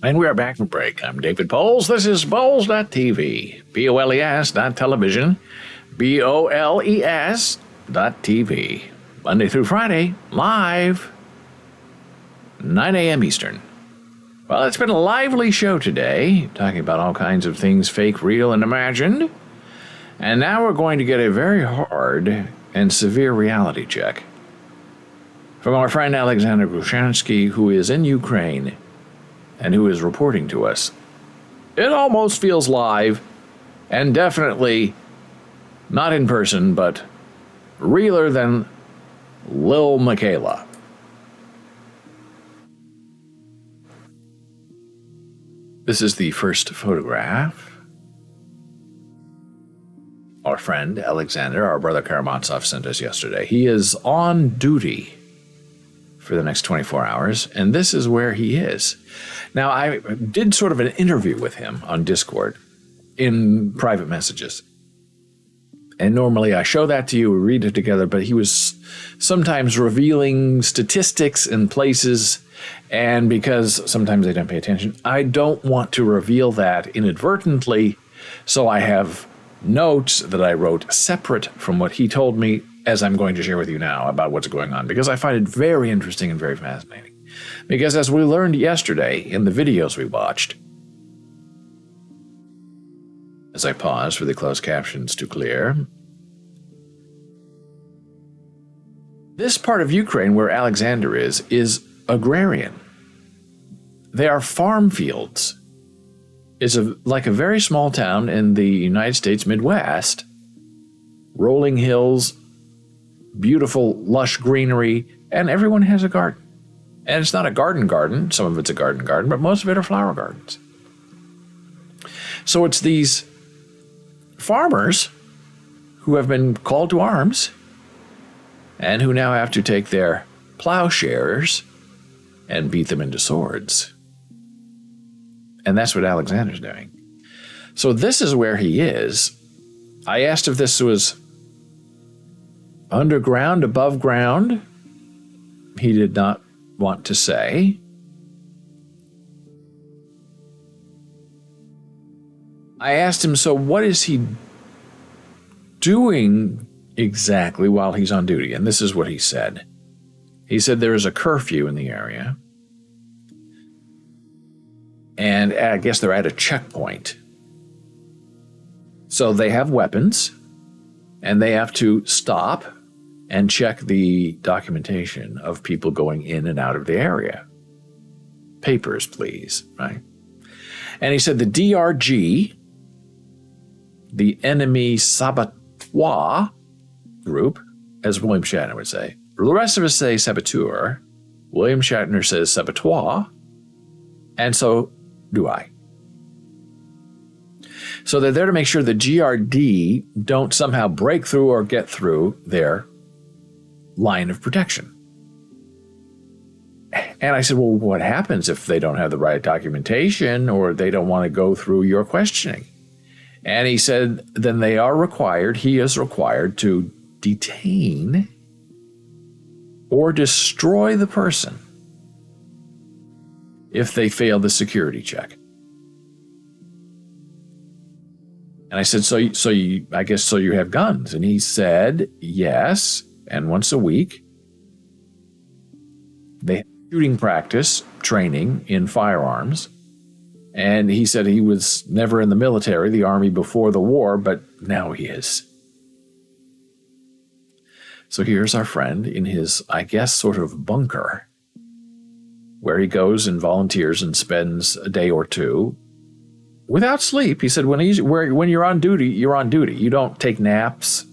And we are back from break. I'm David Bowles. This is Bowles.tv. BOLES.television. BOLES.tv. Monday through Friday, live, 9 a.m. Eastern. Well, it's been a lively show today, talking about all kinds of things fake, real, and imagined. And now we're going to get a very hard and severe reality check from our friend Alexander Grushansky, who is in Ukraine and who is reporting to us. It almost feels live, and definitely not in person, but realer than Lil Michaela. This is the first photograph our friend Alexander, our brother Karamazov, sent us yesterday. He is on duty for the next 24 hours, and this is where he is. Now, I did sort of an interview with him on Discord in private messages. And normally I show that to you, we read it together, but he was sometimes revealing statistics and places, and because sometimes they don't pay attention, I don't want to reveal that inadvertently, so I have notes that I wrote separate from what he told me, as I'm going to share with you now about what's going on, because I find it very interesting and very fascinating. Because as we learned yesterday in the videos we watched, as I pause for the closed captions to clear, this part of Ukraine where Alexander is agrarian. They are farm fields. It's like a very small town in the United States Midwest. Rolling hills, beautiful, lush greenery, and everyone has a garden. And it's not a garden, some of it's a garden, but most of it are flower gardens. So it's these farmers who have been called to arms and who now have to take their plowshares and beat them into swords. And that's what Alexander's doing. So this is where he is. I asked if this was underground, above ground. He did not want to say. I asked him, so what is he doing exactly while he's on duty? And this is what he said. He said there is a curfew in the area, and I guess they're at a checkpoint. So they have weapons, and they have to stop and check the documentation of people going in and out of the area. Papers, please, right? And he said the DRG, the enemy saboteur group, as William Shatner would say. The rest of us say saboteur. William Shatner says saboteur. And so do I. So they're there to make sure the GRD don't somehow break through or get through their line of protection. And I said, well, what happens if they don't have the right documentation or they don't want to go through your questioning? And he said, then he is required to detain or destroy the person if they fail the security check. And I said, so you have guns? And he said, yes. And once a week, they have shooting practice, training in firearms. And he said he was never in the military, the army before the war, but now he is. So here's our friend in his, I guess, sort of bunker, where he goes and volunteers and spends a day or two without sleep. He said when you're on duty, you're on duty. You don't take naps.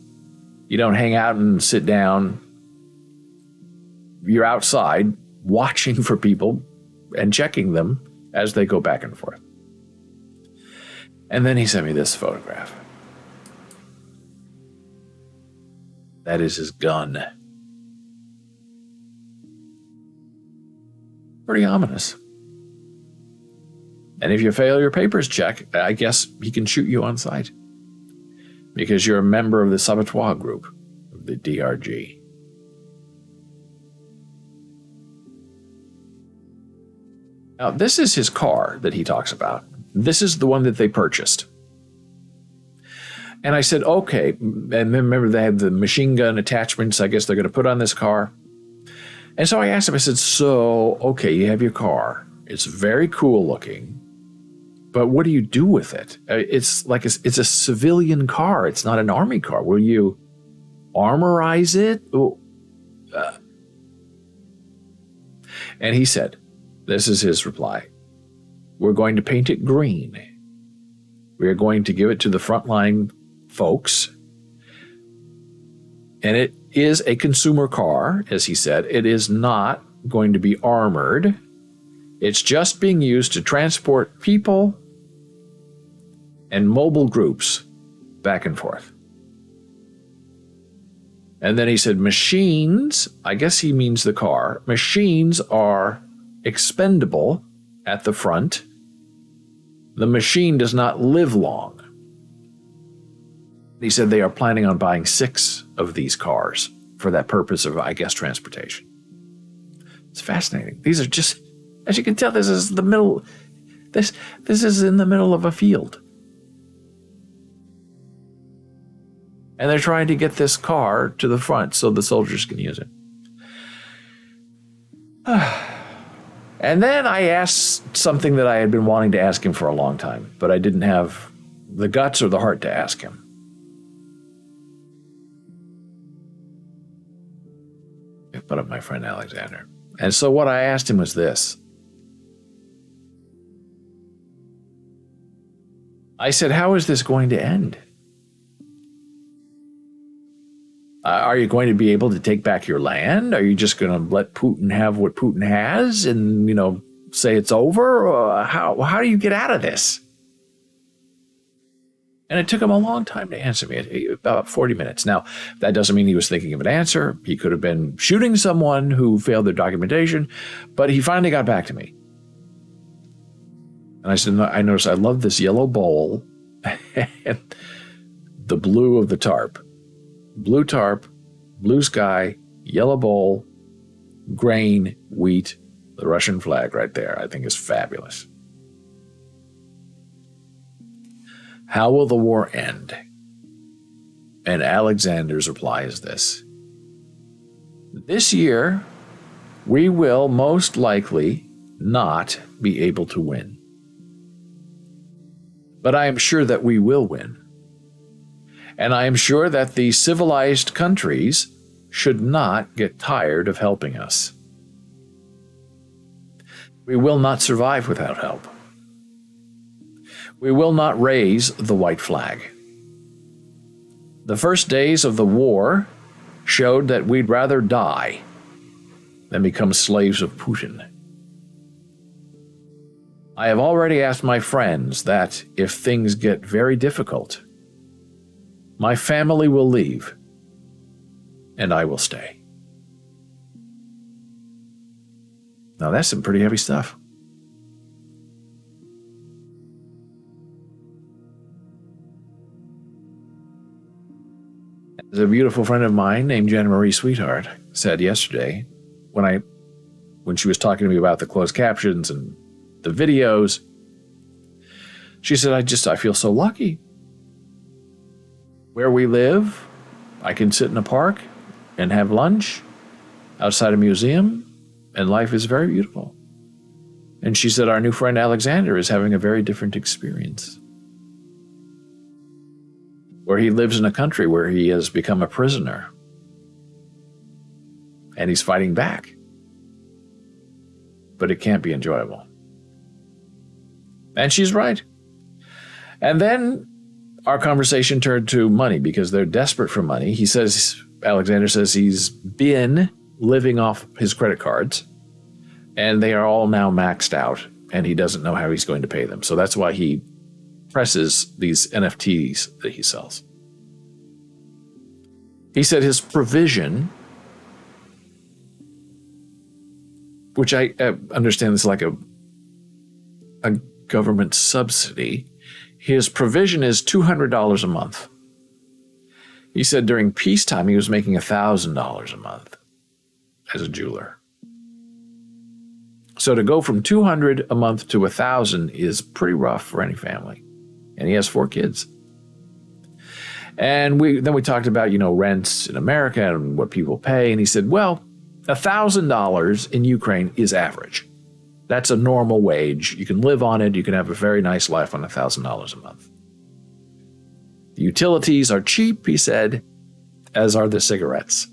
You don't hang out and sit down. You're outside watching for people and checking them as they go back and forth. And then he sent me this photograph. That is his gun. Pretty ominous. And if you fail your papers check, I guess he can shoot you on sight, because you're a member of the saboteur group of the DRG. Now, this is his car that he talks about. This is the one that they purchased. And I said, okay. And remember, they have the machine gun attachments, I guess they're going to put on this car. And so I asked him, I said, so, okay, you have your car. It's very cool looking. But what do you do with it? It's like it's a civilian car. It's not an army car. Will you armorize it? And he said, this is his reply. We're going to paint it green. We are going to give it to the frontline folks. And it is a consumer car, as he said. It is not going to be armored. It's just being used to transport people and mobile groups back and forth. And then he said, machines, I guess he means the car, machines are expendable at the front. The machine does not live long. He said they are planning on buying 6 of these cars for that purpose of, I guess, transportation. It's fascinating. These are just, as you can tell, this is the middle, this is in the middle of a field. And they're trying to get this car to the front so the soldiers can use it. And then I asked something that I had been wanting to ask him for a long time, but I didn't have the guts or the heart to ask him. I put up my friend Alexander. And so what I asked him was this. I said, how is this going to end? Are you going to be able to take back your land? Are you just going to let Putin have what Putin has and, say it's over? Or how do you get out of this? And it took him a long time to answer me, about 40 minutes. Now, that doesn't mean he was thinking of an answer. He could have been shooting someone who failed their documentation, but he finally got back to me. And I said, I noticed I love this yellow bowl and the blue of the tarp. Blue tarp, blue sky, yellow bowl, grain, wheat, the Russian flag right there, I think is fabulous. How will the war end? And Alexander's reply is this. This year, we will most likely not be able to win. But I am sure that we will win. And I am sure that the civilized countries should not get tired of helping us. We will not survive without help. We will not raise the white flag. The first days of the war showed that we'd rather die than become slaves of Putin. I have already asked my friends that if things get very difficult, my family will leave, and I will stay. Now that's some pretty heavy stuff. As a beautiful friend of mine named Jen Marie Sweetheart said yesterday, when she was talking to me about the closed captions and the videos, she said, I feel so lucky. Where we live, I can sit in a park and have lunch outside a museum, and life is very beautiful. And she said our new friend Alexander is having a very different experience, where he lives in a country where he has become a prisoner, and he's fighting back. But it can't be enjoyable. And she's right. And then our conversation turned to money because they're desperate for money. Alexander says he's been living off his credit cards and they are all now maxed out and he doesn't know how he's going to pay them. So that's why he presses these NFTs that he sells. He said his provision, which I understand is like a government subsidy, his provision is $200 a month. He said during peacetime he was making $1,000 a month as a jeweler. So to go from 200 a month to 1,000 is pretty rough for any family. And he has 4 kids. And we talked about, rents in America and what people pay. And he said, well, $1,000 in Ukraine is average. That's a normal wage. You can live on it. You can have a very nice life on $1,000 a month. The utilities are cheap, he said, as are the cigarettes.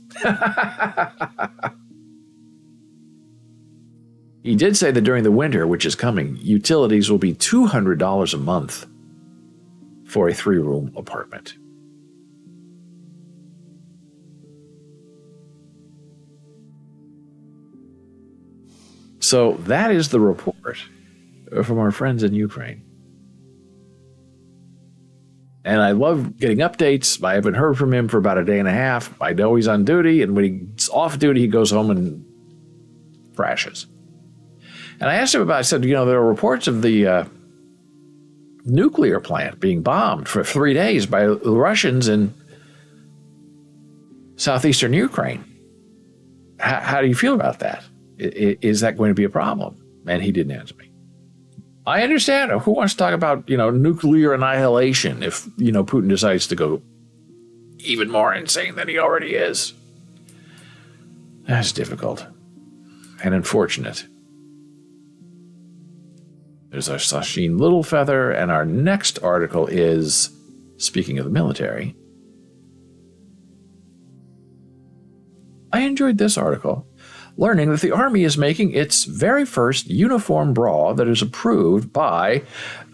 He did say that during the winter, which is coming, utilities will be $200 a month for a 3-room apartment. So that is the report from our friends in Ukraine. And I love getting updates. I haven't heard from him for about a day and a half. I know he's on duty, and when he's off duty, he goes home and crashes. And I asked him I said, there are reports of the nuclear plant being bombed for 3 days by the Russians in southeastern Ukraine. How do you feel about that? Is that going to be a problem? And he didn't answer me. I understand. Who wants to talk about, nuclear annihilation if, Putin decides to go even more insane than he already is? That's difficult and unfortunate. There's our Sacheen Littlefeather, and our next article is, speaking of the military, I enjoyed this article, learning that the Army is making its very first uniform bra that is approved by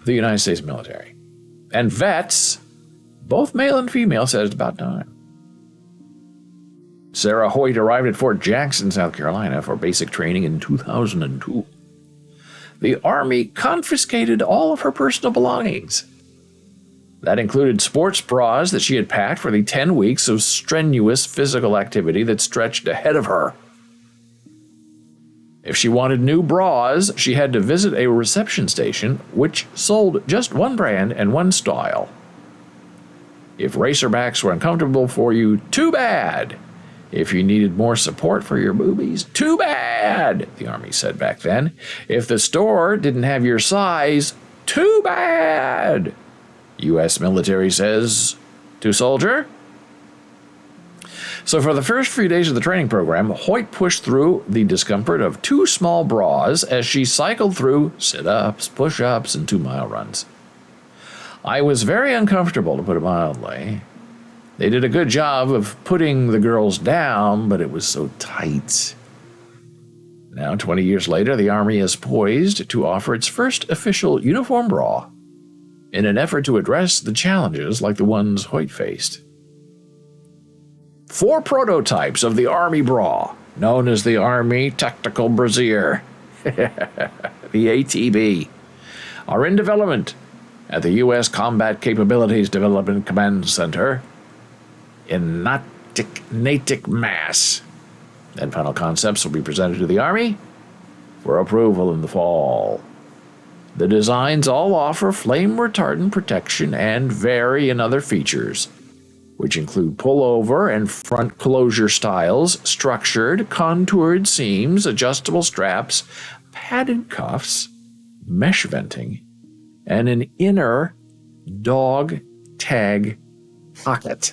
the United States military. And vets, both male and female, said it's about time. Sarah Hoyt arrived at Fort Jackson, South Carolina for basic training in 2002. The Army confiscated all of her personal belongings. That included sports bras that she had packed for the 10 weeks of strenuous physical activity that stretched ahead of her. If she wanted new bras, she had to visit a reception station which sold just one brand and one style. If racerbacks were uncomfortable for you, too bad. If you needed more support for your boobies, too bad, the Army said back then. If the store didn't have your size, too bad, U.S. military says to soldier. So for the first few days of the training program, Hoyt pushed through the discomfort of 2 small bras as she cycled through sit-ups, push-ups, and 2-mile runs. I was very uncomfortable, to put it mildly. They did a good job of putting the girls down, but it was so tight. Now, 20 years later, the Army is poised to offer its first official uniform bra in an effort to address the challenges like the ones Hoyt faced. 4 prototypes of the Army bra, known as the Army Tactical Brassiere, the ATB, are in development at the U.S. Combat Capabilities Development Command Center in Natick, Mass. And final concepts will be presented to the Army for approval in the fall. The designs all offer flame retardant protection and vary in other features, which include pullover and front closure styles, structured, contoured seams, adjustable straps, padded cuffs, mesh venting, and an inner dog tag pocket.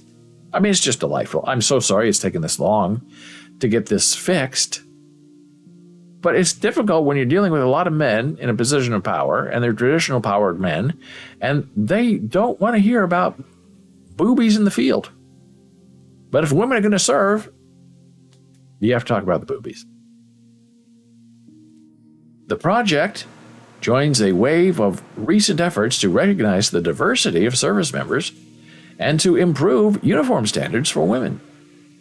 I mean, it's just delightful. I'm so sorry it's taken this long to get this fixed. But it's difficult when you're dealing with a lot of men in a position of power, and they're traditional powered men, and they don't want to hear about boobies in the field. But if women are going to serve, you have to talk about the boobies. The project joins a wave of recent efforts to recognize the diversity of service members and to improve uniform standards for women,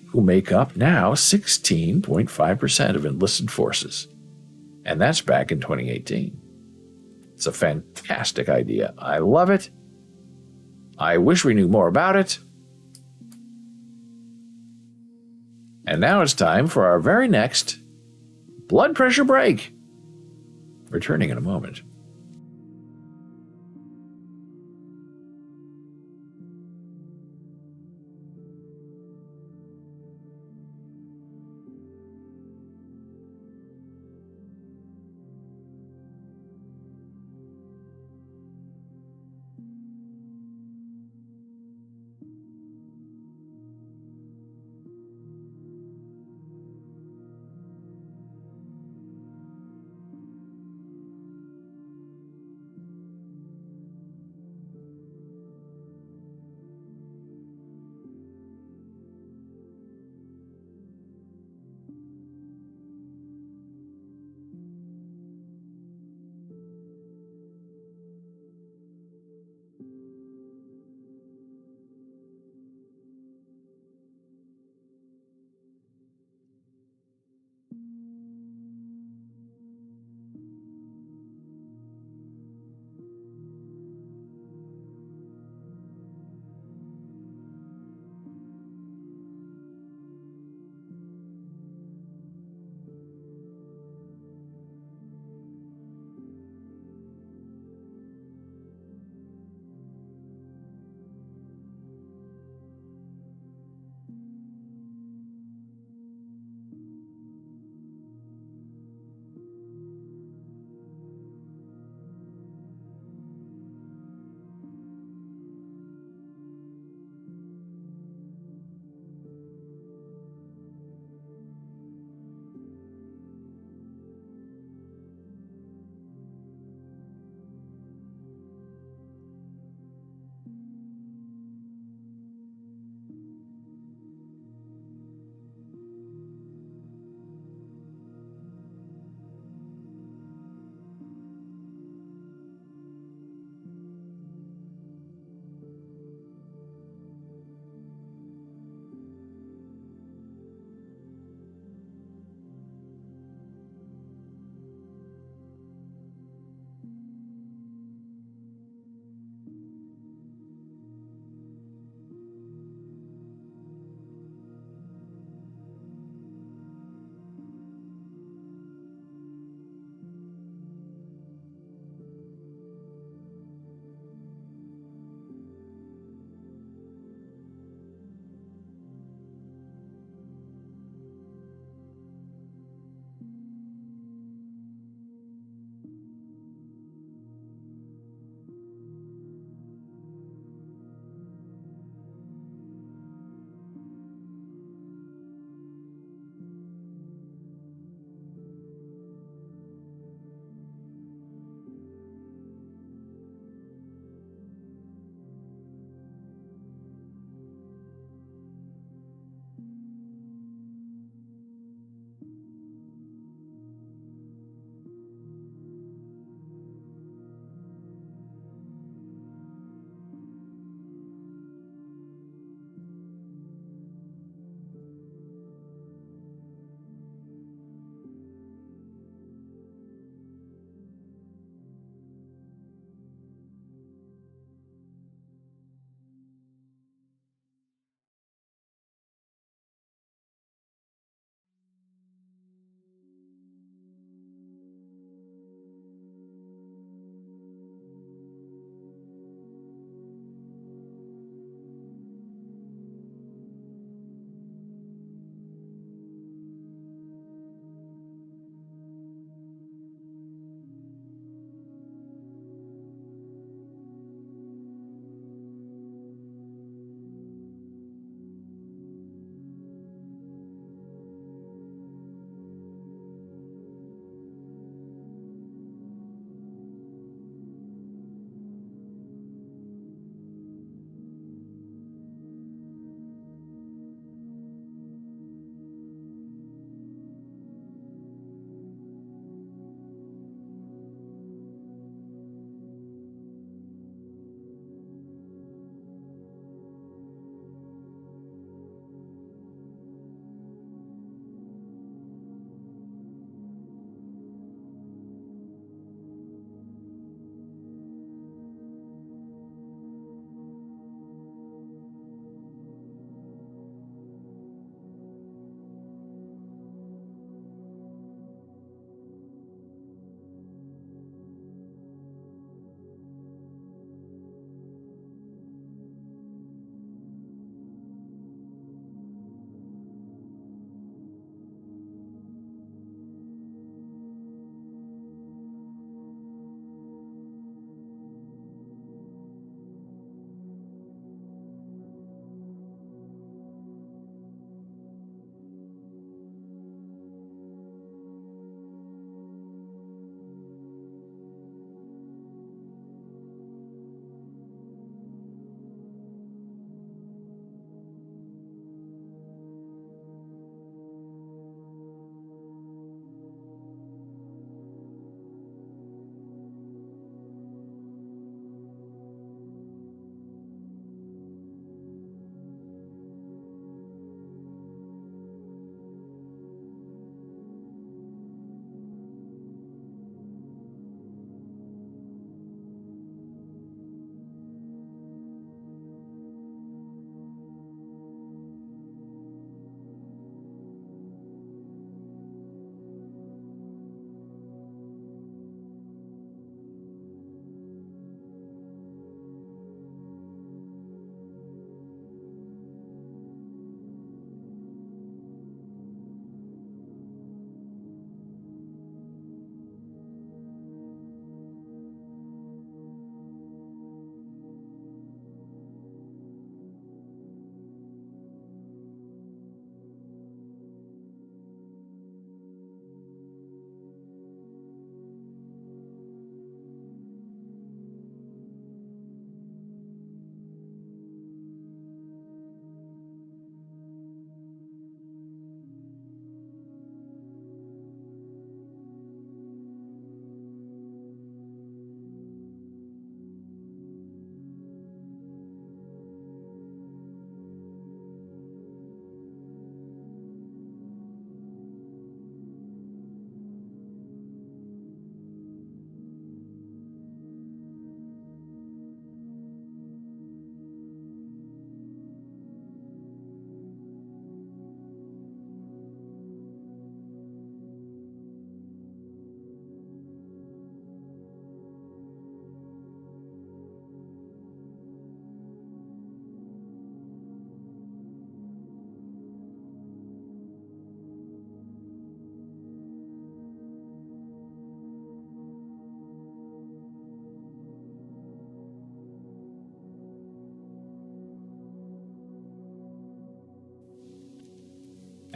who make up now 16.5% of enlisted forces. And that's back in 2018. It's a fantastic idea. I love it. I wish we knew more about it. And now it's time for our very next blood pressure break. Returning in a moment.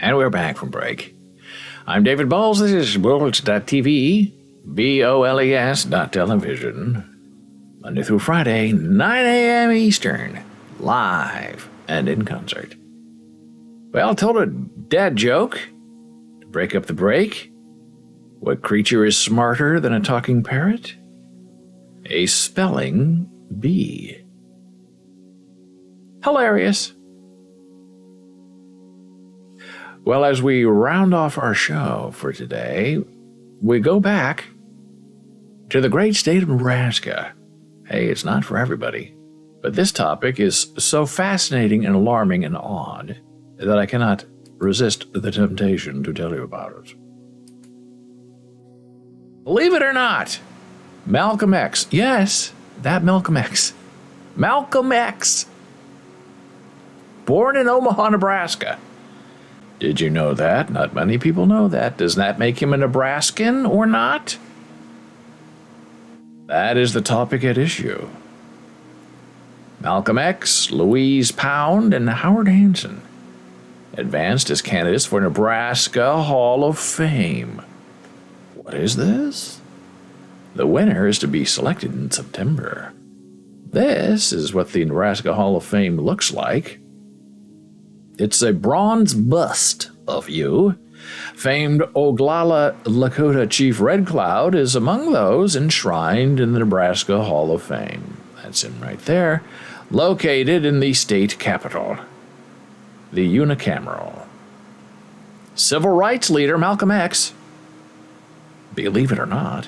And we're back from break. I'm David Bowles. This is Boles.tv, BOLES.television. Monday through Friday, 9 a.m. Eastern, live and in concert. Well, I told a dad joke to break up the break. What creature is smarter than a talking parrot? A spelling bee. Hilarious. Well, as we round off our show for today, we go back to the great state of Nebraska. Hey, it's not for everybody, but this topic is so fascinating and alarming and odd that I cannot resist the temptation to tell you about it. Believe it or not, Malcolm X. Yes, that Malcolm X. Malcolm X. Born in Omaha, Nebraska. Did you know that? Not many people know that. Does that make him a Nebraskan or not? That is the topic at issue. Malcolm X, Louise Pound, and Howard Hansen advanced as candidates for Nebraska Hall of Fame. What is this? The winner is to be selected in September. This is what the Nebraska Hall of Fame looks like. It's a bronze bust of you. Famed Oglala Lakota Chief Red Cloud is among those enshrined in the Nebraska Hall of Fame. That's him right there, located in the state capitol, the unicameral. Civil rights leader Malcolm X, believe it or not,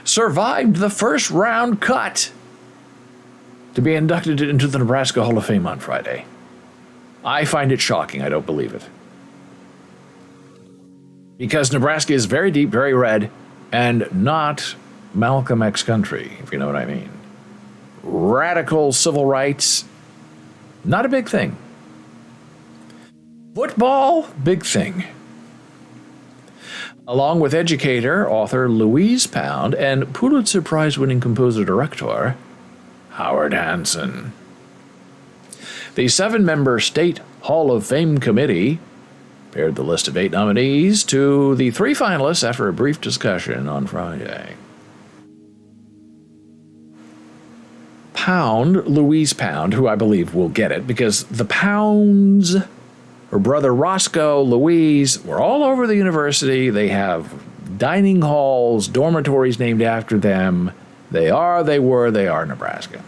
survived the first round cut to be inducted into the Nebraska Hall of Fame on Friday. I find it shocking. I don't believe it. Because Nebraska is very deep, very red, and not Malcolm X country, if you know what I mean. Radical civil rights, not a big thing. Football, big thing. Along with educator, author Louise Pound, and Pulitzer Prize-winning composer-director Howard Hansen. The 7-member State Hall of Fame Committee paired the list of 8 nominees to the 3 finalists after a brief discussion on Friday. Pound, Louise Pound, who I believe will get it because the Pounds, her brother Roscoe, Louise, were all over the university. They have dining halls, dormitories named after them. They are Nebraska.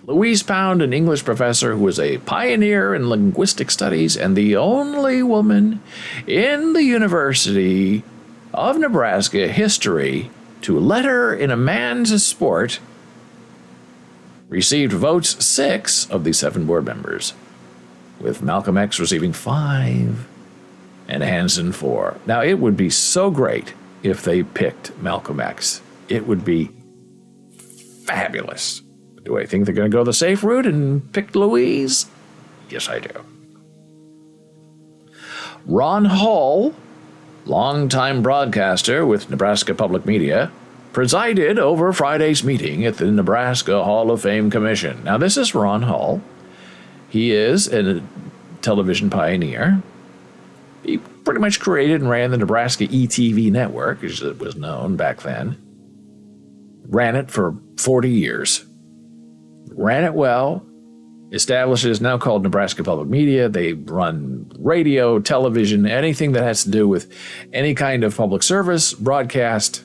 Louise Pound, an English professor who was a pioneer in linguistic studies and the only woman in the University of Nebraska history to letter in a man's sport, received votes 6 of the 7 board members, with Malcolm X receiving 5 and Hansen 4. Now, it would be so great if they picked Malcolm X. It would be fabulous. Do I think they're going to go the safe route and pick Louise? Yes, I do. Ron Hall, longtime broadcaster with Nebraska Public Media, presided over Friday's meeting at the Nebraska Hall of Fame Commission. Now, this is Ron Hall. He is a television pioneer. He pretty much created and ran the Nebraska ETV network, as it was known back then. Ran it for 40 years. Ran it well. Established it is now called Nebraska Public Media. They run radio, television, anything that has to do with any kind of public service, broadcast.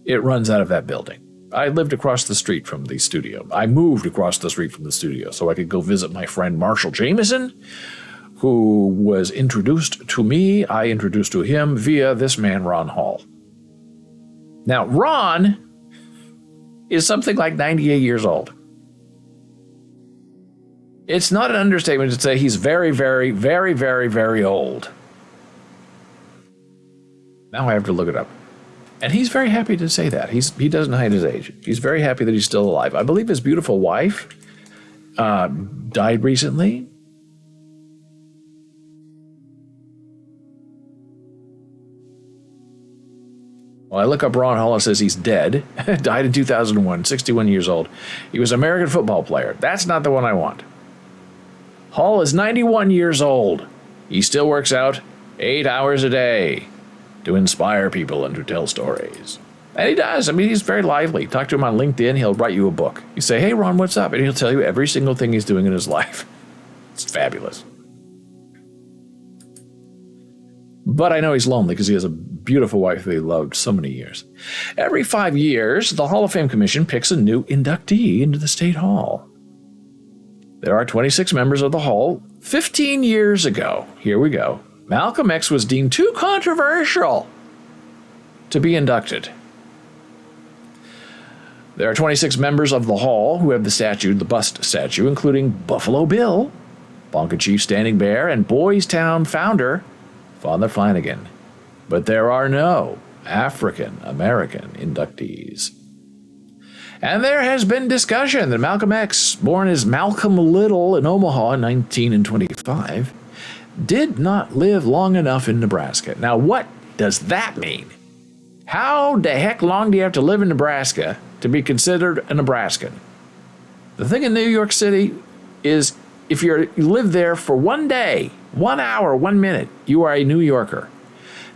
It runs out of that building. I lived across the street from the studio. I moved across the street from the studio so I could go visit my friend Marshall Jameson, who was introduced to me. I introduced to him via this man, Ron Hall. Now, Ron is something like 98 years old. It's not an understatement to say he's very, very, very, very, very old. Now I have to look it up. And he's very happy to say that. He doesn't hide his age. He's very happy that he's still alive. I believe his beautiful wife died recently. Well, I look up Ron Hall, it says he's dead. Died in 2001, 61 years old. He was an American football player. That's not the one I want. Hall is 91 years old. He still works out 8 hours a day to inspire people and to tell stories. And he does. I mean, he's very lively. Talk to him on LinkedIn. He'll write you a book. You say, hey, Ron, what's up? And he'll tell you every single thing he's doing in his life. It's fabulous. But I know he's lonely because he has a beautiful wife that he loved so many years. Every 5 years, the Hall of Fame Commission picks a new inductee into the State Hall. There are 26 members of the Hall. 15 years ago, here we go, Malcolm X was deemed too controversial to be inducted. There are 26 members of the Hall who have the bust statue, including Buffalo Bill, Ponca Chief Standing Bear, and Boys Town founder Father Flanagan. But there are no African American inductees. And there has been discussion that Malcolm X, born as Malcolm Little in Omaha in 1925, did not live long enough in Nebraska. Now, what does that mean? How the heck long do you have to live in Nebraska to be considered a Nebraskan? The thing in New York City is if you live there for 1 day, 1 hour, 1 minute, you are a New Yorker.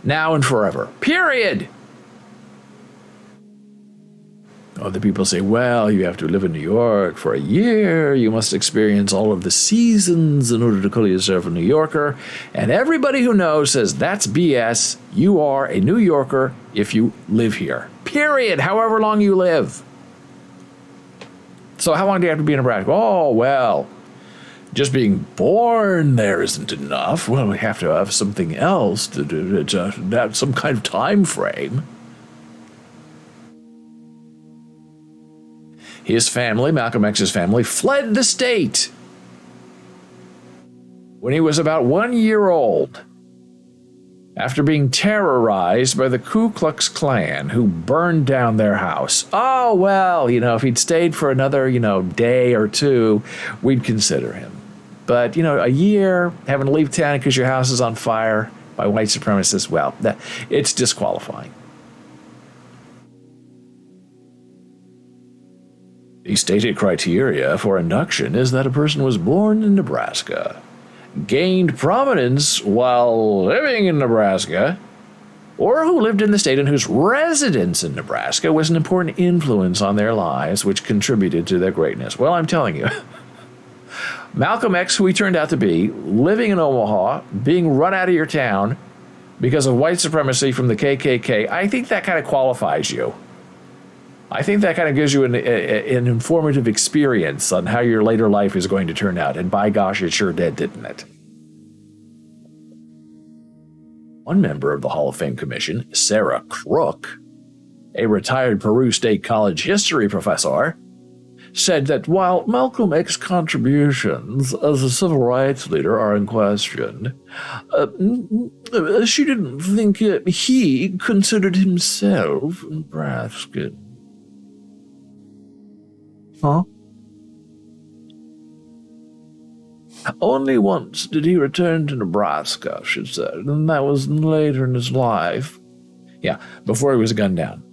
Now and forever. Period. Other people say, well, you have to live in New York for a year. You must experience all of the seasons in order to call yourself a New Yorker. And everybody who knows says that's BS. You are a New Yorker if you live here. Period. However long you live. So how long do you have to be in Nebraska? Oh, well, just being born there isn't enough. Well, we have to have something else to do, some kind of time frame. His family, Malcolm X's family, fled the state when he was about 1 year old after being terrorized by the Ku Klux Klan, who burned down their house. Oh, well, if he'd stayed for another, day or two, we'd consider him. But, a year, having to leave town because your house is on fire by white supremacists, well, it's disqualifying. The stated criteria for induction is that a person was born in Nebraska, gained prominence while living in Nebraska, or who lived in the state and whose residence in Nebraska was an important influence on their lives, which contributed to their greatness. Well, I'm telling you, Malcolm X, who he turned out to be, living in Omaha, being run out of your town because of white supremacy from the KKK, I think that kind of qualifies you. I think that kind of gives you an informative experience on how your later life is going to turn out. And by gosh, it sure did, didn't it? One member of the Hall of Fame Commission, Sarah Crook, a retired Peru State College history professor, said that while Malcolm X's contributions as a civil rights leader are in question, she didn't think he considered himself Nebraskan. Huh? Only once did he return to Nebraska, she said, and that was later in his life. Yeah, before he was gunned down.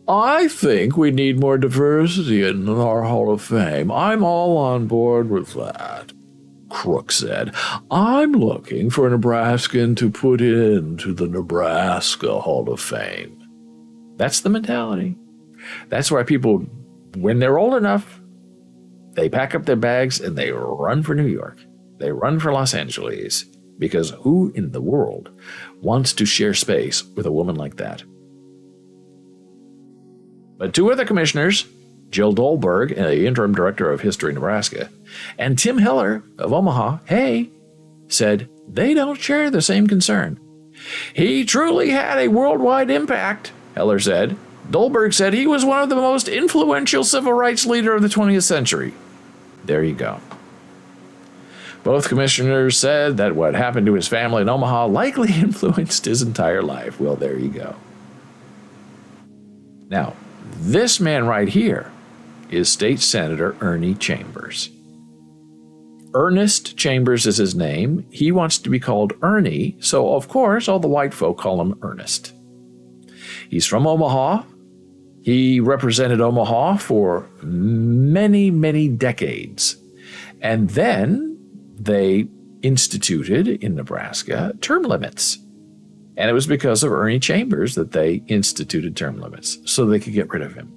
I think we need more diversity in our Hall of Fame. I'm all on board with that, Crook said. I'm looking for a Nebraskan to put into the Nebraska Hall of Fame. That's the mentality. That's why people, when they're old enough, they pack up their bags and they run for New York. They run for Los Angeles. Because who in the world wants to share space with a woman like that? But two other commissioners, Jill Dolberg, the interim director of History Nebraska, and Tim Heller of Omaha, said they don't share the same concern. He truly had a worldwide impact, Heller said. Dolberg said he was one of the most influential civil rights leader of the 20th century. There you go. Both commissioners said that what happened to his family in Omaha likely influenced his entire life. Well, there you go. Now, this man right here is State Senator Ernie Chambers. Ernest Chambers is his name. He wants to be called Ernie, so of course all the white folk call him Ernest. He's from Omaha, He represented Omaha for many, many decades. And then they instituted in Nebraska term limits. And it was because of Ernie Chambers that they instituted term limits so they could get rid of him.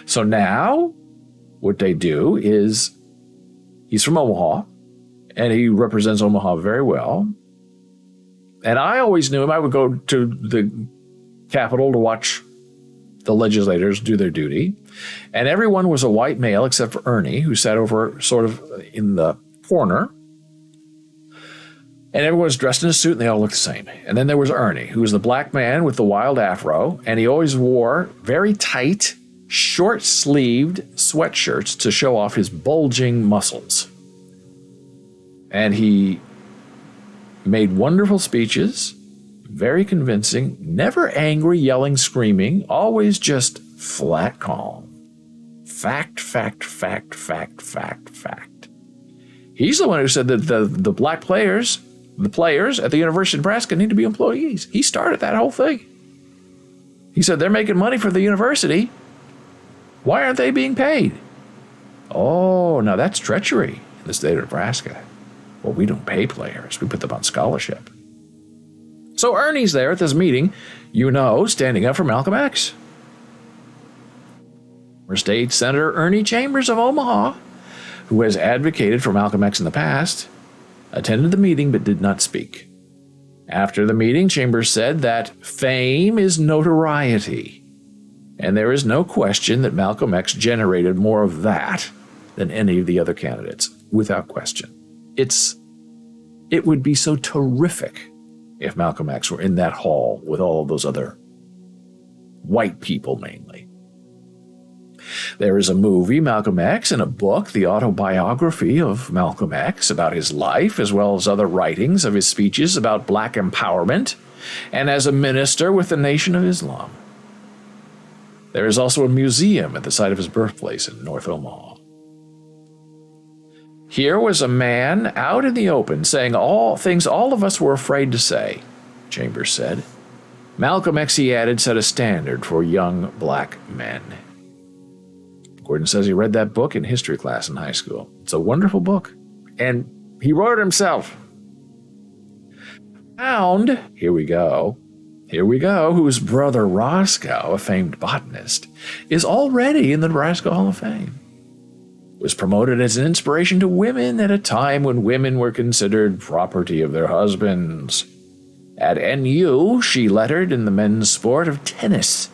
So now what they do is he's from Omaha and he represents Omaha very well. And I always knew him. I would go to the Capitol to watch the legislators do their duty. And everyone was a white male except for Ernie, who sat over sort of in the corner. And everyone was dressed in a suit and they all looked the same. And then there was Ernie, who was the black man with the wild afro. And he always wore very tight, short-sleeved sweatshirts to show off his bulging muscles. And he made wonderful speeches, very convincing, never angry, yelling, screaming, always just flat calm. Fact, fact, fact, fact, fact, fact. He's the one who said that the black players, the players at the University of Nebraska need to be employees. He started that whole thing. He said they're making money for the university. Why aren't they being paid? Oh, now that's treachery in the state of Nebraska. Well, we don't pay players. We put them on scholarship. So Ernie's there at this meeting, standing up for Malcolm X. Our state Senator Ernie Chambers of Omaha, who has advocated for Malcolm X in the past, attended the meeting but did not speak. After the meeting, Chambers said that fame is notoriety, and there is no question that Malcolm X generated more of that than any of the other candidates, without question. It would be so terrific if Malcolm X were in that hall with all of those other white people mainly. There is a movie, Malcolm X, and a book, the autobiography of Malcolm X, about his life, as well as other writings of his speeches about black empowerment, and as a minister with the Nation of Islam. There is also a museum at the site of his birthplace in North Omaha. Here was a man out in the open saying all things all of us were afraid to say, Chambers said. Malcolm X, he added, set a standard for young black men. Gordon says he read that book in history class in high school. It's a wonderful book. And he wrote it himself. Found, here we go, whose brother Roscoe, a famed botanist, is already in the Nebraska Hall of Fame. Was promoted as an inspiration to women at a time when women were considered property of their husbands. At NU, she lettered in the men's sport of tennis.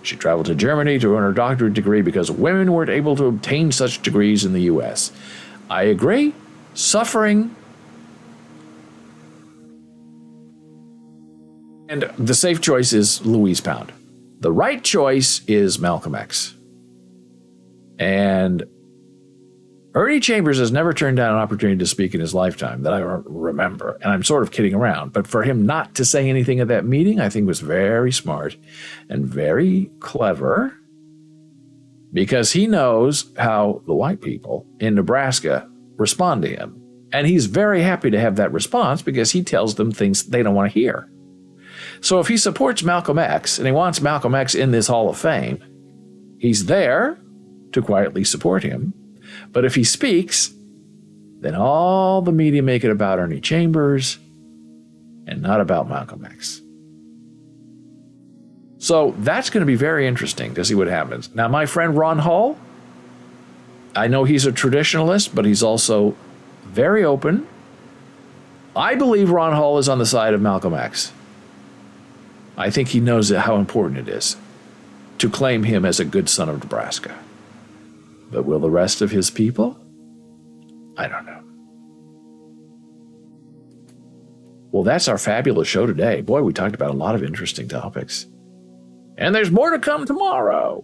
She traveled to Germany to earn her doctorate degree because women weren't able to obtain such degrees in the U.S. I agree. Suffering. And the safe choice is Louise Pound. The right choice is Malcolm X. And Ernie Chambers has never turned down an opportunity to speak in his lifetime that I remember, and I'm sort of kidding around, but for him not to say anything at that meeting, I think was very smart and very clever, because he knows how the white people in Nebraska respond to him. And he's very happy to have that response because he tells them things they don't want to hear. So if he supports Malcolm X and he wants Malcolm X in this Hall of Fame, he's there to quietly support him. But if he speaks, then all the media make it about Ernie Chambers and not about Malcolm X. So that's going to be very interesting to see what happens. Now, my friend Ron Hall, I know he's a traditionalist, but he's also very open. I believe Ron Hall is on the side of Malcolm X. I think he knows how important it is to claim him as a good son of Nebraska. But will the rest of his people? I don't know. Well, that's our fabulous show today. Boy, we talked about a lot of interesting topics. And there's more to come tomorrow.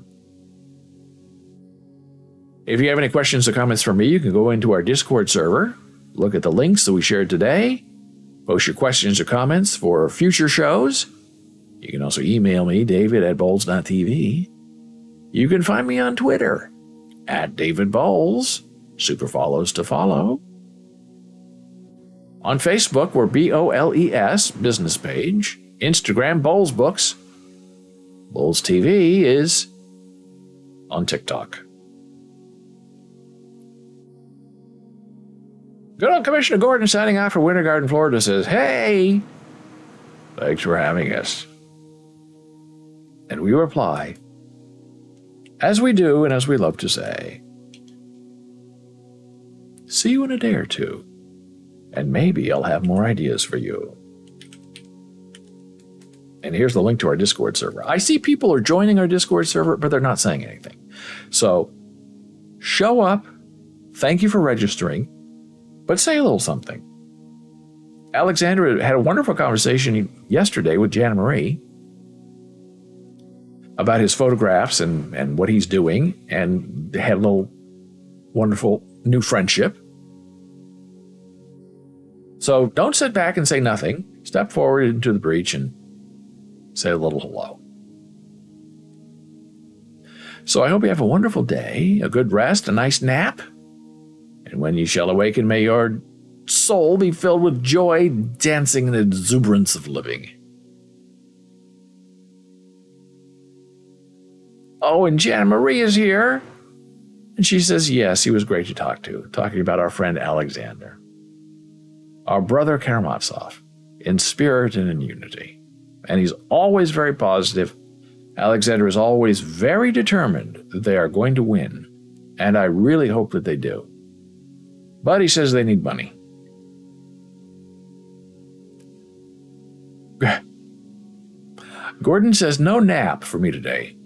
If you have any questions or comments for me, you can go into our Discord server, look at the links that we shared today, post your questions or comments for future shows. You can also email me, david@bowles.tv. You can find me on Twitter, @DavidBowles, super follows to follow. On Facebook, we're BOLES, business page. Instagram, Bowles Books. Bulls TV is on TikTok. Good old Commissioner Gordon signing off for Winter Garden, Florida says, hey, thanks for having us. And we reply, as we do and as we love to say, see you in a day or two, and maybe I'll have more ideas for you. And here's the link to our Discord server. I see people are joining our Discord server, but they're not saying anything. So show up, thank you for registering, but say a little something. Alexander had a wonderful conversation yesterday with Jana Marie about his photographs and what he's doing, and they had a little wonderful new friendship. So don't sit back and say nothing. Step forward into the breach and say a little hello. So I hope you have a wonderful day, a good rest, a nice nap. And when you shall awaken, may your soul be filled with joy, dancing in the exuberance of living. Oh, and Jana Marie is here. And she says, yes, he was great to talk to, talking about our friend Alexander. Our brother Karamazov, in spirit and in unity. And he's always very positive. Alexander is always very determined that they are going to win. And I really hope that they do. But he says they need money. Gordon says, no nap for me today.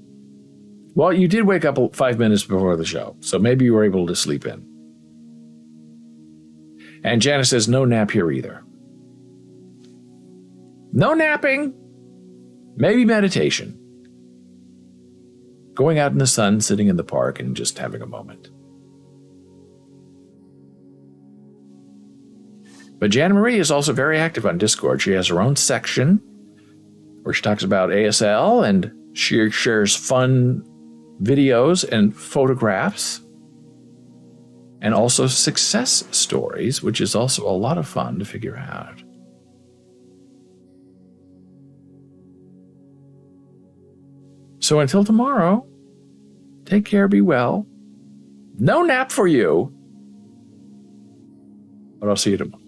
Well, you did wake up 5 minutes before the show, so maybe you were able to sleep in. And Janice says, no nap here either. No napping. Maybe meditation. Going out in the sun, sitting in the park, and just having a moment. But Jana Marie is also very active on Discord. She has her own section where she talks about ASL, and she shares fun videos and photographs, and also success stories, which is also a lot of fun to figure out. So until tomorrow, take care, be well. No nap for you, but I'll see you tomorrow.